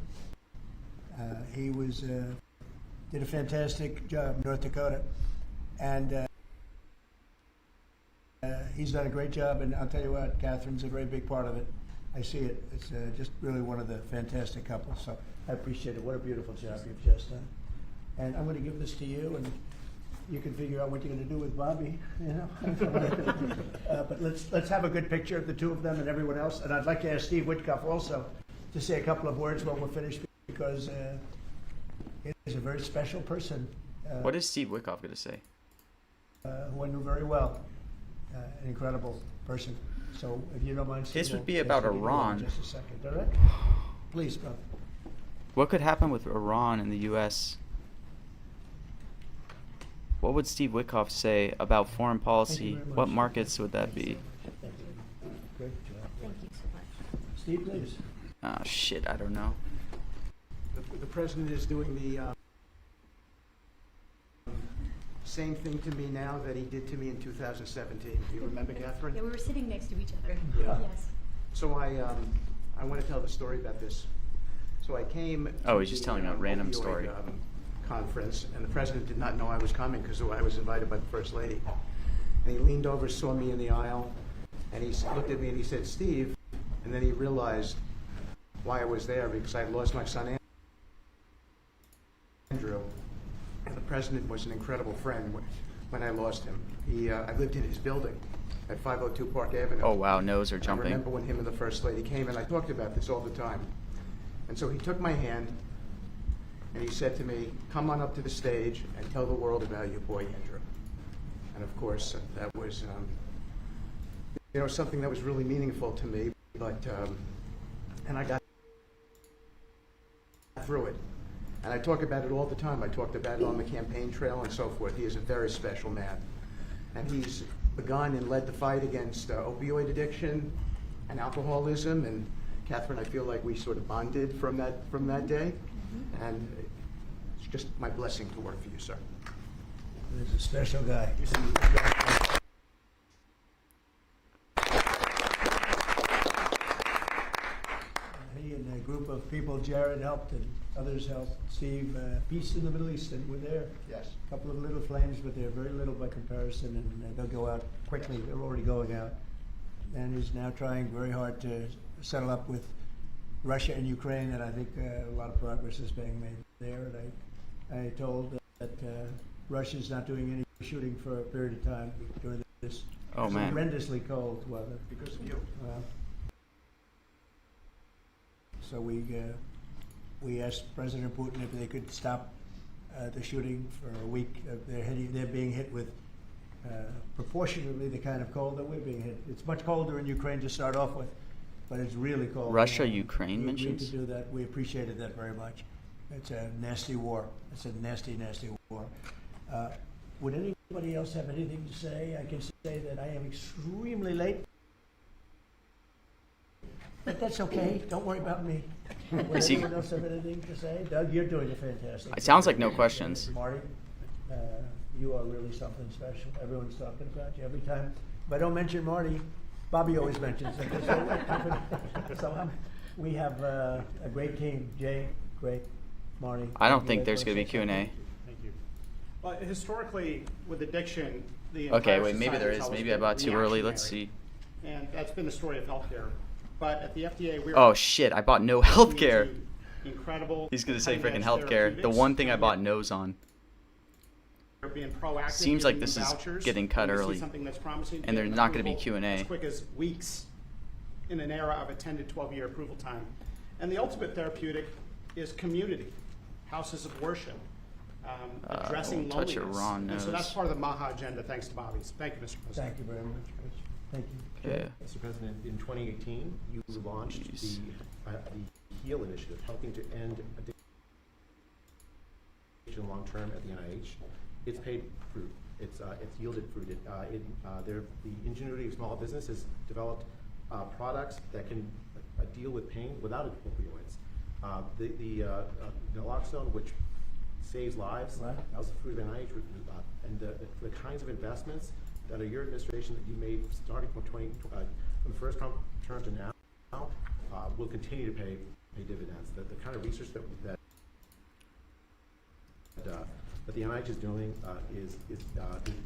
He was did a fantastic job in North Dakota, and he's done a great job. And I'll tell you what, Catherine's a very big part of it. I see it. It's just really one of the fantastic couples. So I appreciate it. What a beautiful job you've just done. And I'm going to give this to you, and you can figure out what you're going to do with Bobby. You know. But let's have a good picture of the two of them and everyone else. And I'd like to ask Steve Witkoff also to say a couple of words when we're finished, because he's a very special person. What is Steve Witkoff going to say? Who I knew very well. An incredible person. So if you don't mind, His Steve, would be we'll about take it in Iran. Just a second, all right? Please, brother. What could happen with Iran and the U.S.? What would Steve Witkoff say about foreign policy? very much. What markets would that be? Thank you. Great job. Thank you so much. Steve, please. Oh, shit, I don't know. The president is doing the same thing to me now that he did to me in 2017. Do you remember, Catherine? Yeah, we were sitting next to each other. Yeah. Yes. So I want to tell the story about this. So I came. Oh, to he's just the, telling a random opioid, story. Conference, and the president did not know I was coming because I was invited by the first lady. And he leaned over, saw me in the aisle, and he looked at me and he said, "Steve," and then he realized why I was there, because I had lost my son Andrew, and the president was an incredible friend when I lost him. I lived in his building at 502 Park Avenue. Oh, wow, nose are I jumping. remember when him and the first lady came, and I talked about this all the time. And so he took my hand, and he said to me, "Come on up to the stage and tell the world about your boy Andrew." And of course, that was, something that was really meaningful to me. But and I got through it. And I talk about it all the time. I talked about it on the campaign trail and so forth. He is a very special man, and he's begun and led the fight against opioid addiction and alcoholism. And Catherine, I feel like we sort of bonded from that day. And it's just my blessing to work for you, sir. He's a special guy. He and a group of people, Jared helped and others helped. Steve, Peace in the Middle East, and we're there. Yes. A couple of little flames, but they're very little by comparison, and they'll go out quickly. They're already going out. And he's now trying very hard to settle up with Russia and Ukraine, and I think a lot of progress is being made there. And I told that Russia's not doing any shooting for a period of time during this Oh, man. horrendously cold weather. Because of you. So we asked President Putin if they could stop the shooting for a week. They're being hit with proportionately the kind of cold that we're being hit. It's much colder in Ukraine to start off with, but it's really cold. Russia, Ukraine We agreed mentions? to do that. We appreciated that very much. It's a nasty war. It's a nasty, nasty war. Would anybody else have anything to say? I can say that I am extremely late. But that's okay. Don't worry about me. Would Is he- anyone else have anything to say? Doug, you're doing a fantastic It sounds job. like no questions. Marty, you are really something special. Everyone's talking about you every time. If I don't mention Marty, Bobby always mentions him. So we have a great team. Jay, great. Marty. I don't think there's going to be Q&A. Thank you. Well, historically, with addiction, the Okay, entire wait, maybe society there has is. always Maybe I been bought too early. Let's see. reactionary. And that's been the story of healthcare. But at the FDA, we're Oh, shit, I bought no healthcare. incredible. He's going to say freaking cutting-edge healthcare. The therapeutics, one thing I and bought no's on. we're being proactive, Seems like giving this them is vouchers getting cut when we see early. something that's promising, And there's getting not gonna be approval Q&A. as quick as weeks in an era of a 10 to 12-year approval time. And the ultimate therapeutic is community, houses of worship, addressing don't touch loneliness. Iran And so that's knows. part of the Maha agenda, thanks to Bobby's. Thank you, Mr. President. Thank you very much, Rich. Thank you. Yeah. Mr. President, in 2018, you launched Jeez. the HEAL initiative, helping to end addiction long term at the NIH. It's paid fruit. It's yielded fruit. The ingenuity of small business has developed products that can deal with pain without opioids. The naloxone, which saves lives, that was the fruit of NIH, and the kinds of investments that are your administration that you made starting from from the first Trump term to now will continue to pay dividends. The kind of research that the NIH is doing is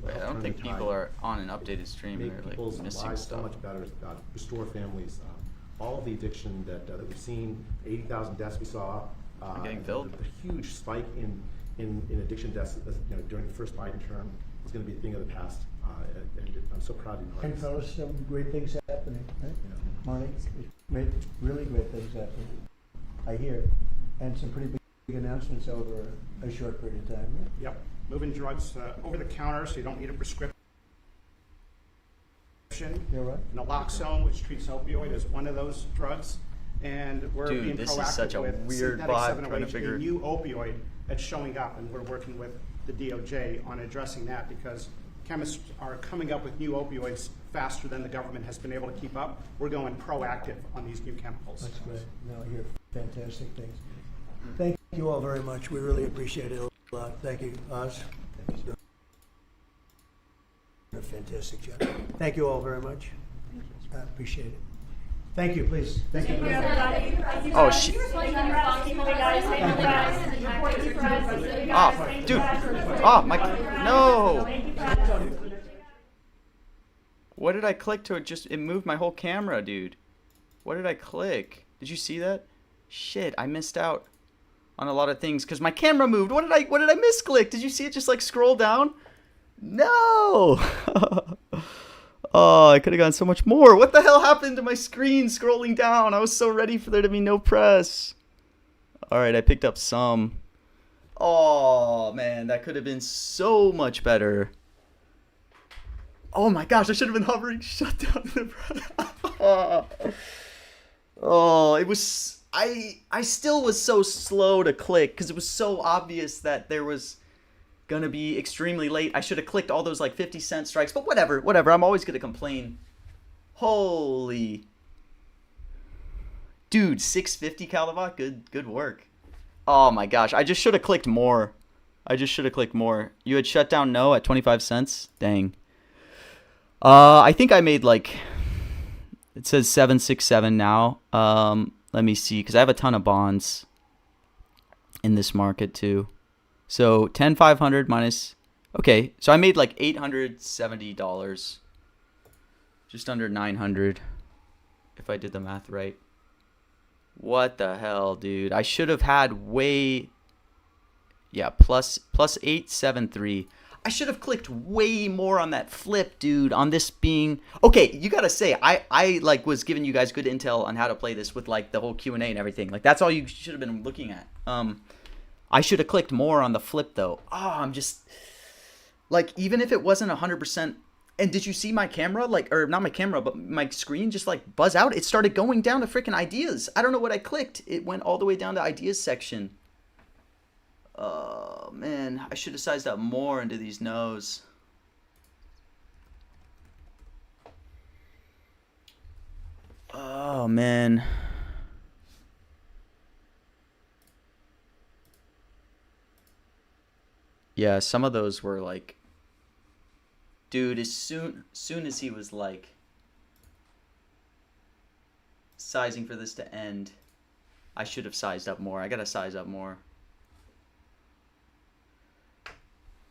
Wait, I don't think people are on an updated stream. Make They're like people's missing lives so stuff. much better, restore families. All of the addiction that we've seen, 80,000 deaths we saw. I'm getting filled. The huge spike in addiction deaths during the first Biden term is going to be a thing of the past. And I'm so proud of you. And fellas, some great things happening, right? Marty, really great things happening. I hear, and some pretty big announcements over a short period of time, right? Yep, moving drugs over the counter so you don't need a prescription. You're right. Naloxone, which treats opioid, is one of those drugs. And we're Dude, being this is proactive such a with weird synthetic vibe, trying to 7-OH, figure- a new opioid that's showing up, and we're working with the DOJ on addressing that because chemists are coming up with new opioids faster than the government has been able to keep up. We're going proactive on these new chemicals. That's great. No, I hear fantastic things. Thank you all very much. We really appreciate it a lot. Thank you, Oz. You're a fantastic job. Thank you all very much. I appreciate it. Thank you, please. Thank you. Oh shit! Oh, dude! Oh my! No! What did I click to? It moved my whole camera, dude. What did I click? Did you see that? Shit! I missed out on a lot of things because my camera moved. What did I misclick? Did you see it just like scroll down? No! Oh, I could have gotten so much more. What the hell happened to my screen scrolling down? I was so ready for there to be no press. Alright, I picked up some. Oh, man, that could have been so much better. Oh my gosh, I should have been hovering shut down in the press. Oh, it was... I still was so slow to click because it was so obvious that there was gonna be extremely late. I should have clicked all those like 50-cent strikes, but whatever. I'm always gonna complain. Holy dude, 650 Caldevat, good work. Oh my gosh, I just should have clicked more. You had shut down no at 25 cents. Dang. I think I made like, it says 767 now. Let me see, because I have a ton of bonds in this market too. So 10,500 minus, okay, so I made like $870, just under 900, if I did the math right. What the hell, dude? I should have had way, yeah, plus 873. I should have clicked way more on that flip, dude, on this being, okay, you gotta say, I like was giving you guys good intel on how to play this with like the whole Q&A and everything. Like that's all you should have been looking at. I should have clicked more on the flip though. Oh, I'm just like, even if it wasn't 100%. And did you see my camera? Like, or not my camera, but my screen just like buzz out. It started going down to freaking ideas. I don't know what I clicked. It went all the way down to ideas section. Oh man, I should have sized up more into these no's. Oh man. Yeah, some of those were like, dude, as soon as he was like sizing for this to end, I should have sized up more. I gotta size up more.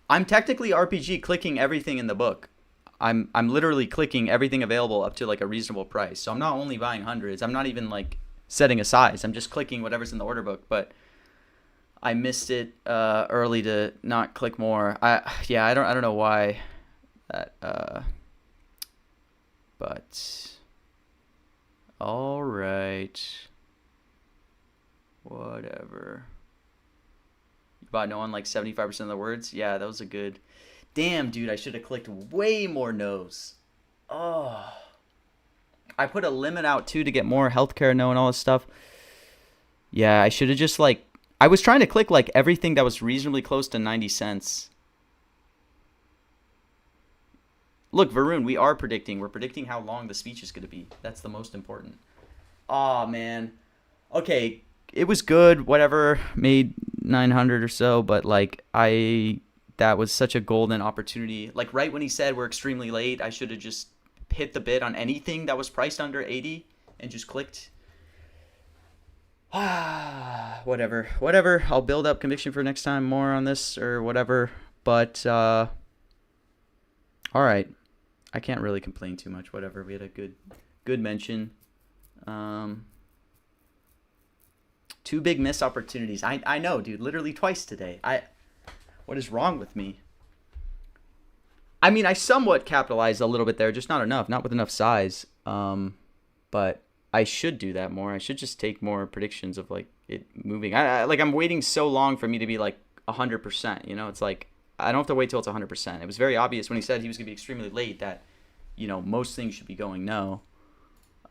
I'm technically RPG clicking everything in the book. I'm literally clicking everything available up to like a reasonable price. So I'm not only buying hundreds. I'm not even like setting a size. I'm just clicking whatever's in the order book. But I missed it early to not click more. I don't know why that but all right, whatever. You bought no on like 75% of the words. Yeah, that was a good. Damn, dude, I should have clicked way more no's. Oh, I put a limit out too to get more healthcare no and all this stuff. Yeah, I should have just like, I was trying to click like everything that was reasonably close to 90 cents. Look, Varun, we are predicting. We're predicting how long the speech is going to be. That's the most important. Aw, man. Okay, it was good, whatever. Made 900 or so, but like that was such a golden opportunity. Like right when he said we're extremely late, I should have just hit the bid on anything that was priced under 80 and just clicked. Whatever. I'll build up conviction for next time, more on this or whatever. But all right. I can't really complain too much. Whatever. We had a good mention. 2 big missed opportunities. I know, dude. Literally twice today. What is wrong with me? I mean, I somewhat capitalized a little bit there, just not enough, not with enough size. But I should do that more. I should just take more predictions of like it moving. I'm waiting so long for me to be like 100%. You know, it's like I don't have to wait till it's 100%. It was very obvious when he said he was going to be extremely late that, you know, most things should be going no.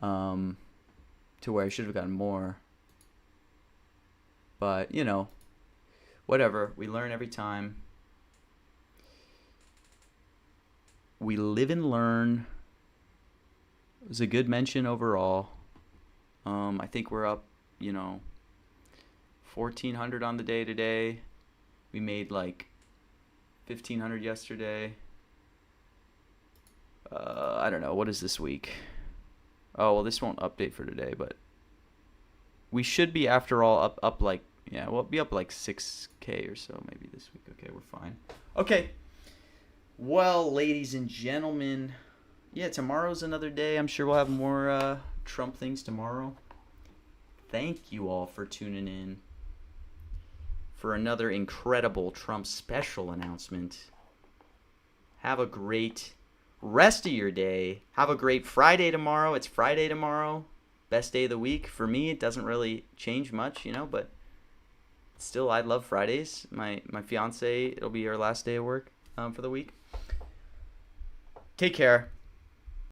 To where I should have gotten more. But, you know, whatever. We learn every time. We live and learn. It was a good mention overall. I think we're up, you know, 1,400 on the day today. We made like 1,500 yesterday. I don't know. What is this week? Oh, well, this won't update for today, but we should be, after all, up like, yeah, we'll be up like 6K or so maybe this week. Okay, we're fine. Okay. Well, ladies and gentlemen, yeah, tomorrow's another day. I'm sure we'll have more Trump things tomorrow. Thank you all for tuning in for another incredible Trump special announcement. Have a great rest of your day. Have a great Friday tomorrow. It's Friday tomorrow. Best day of the week. For me, it doesn't really change much, you know, but still, I love Fridays. My fiance, it'll be her last day of work for the week. Take care.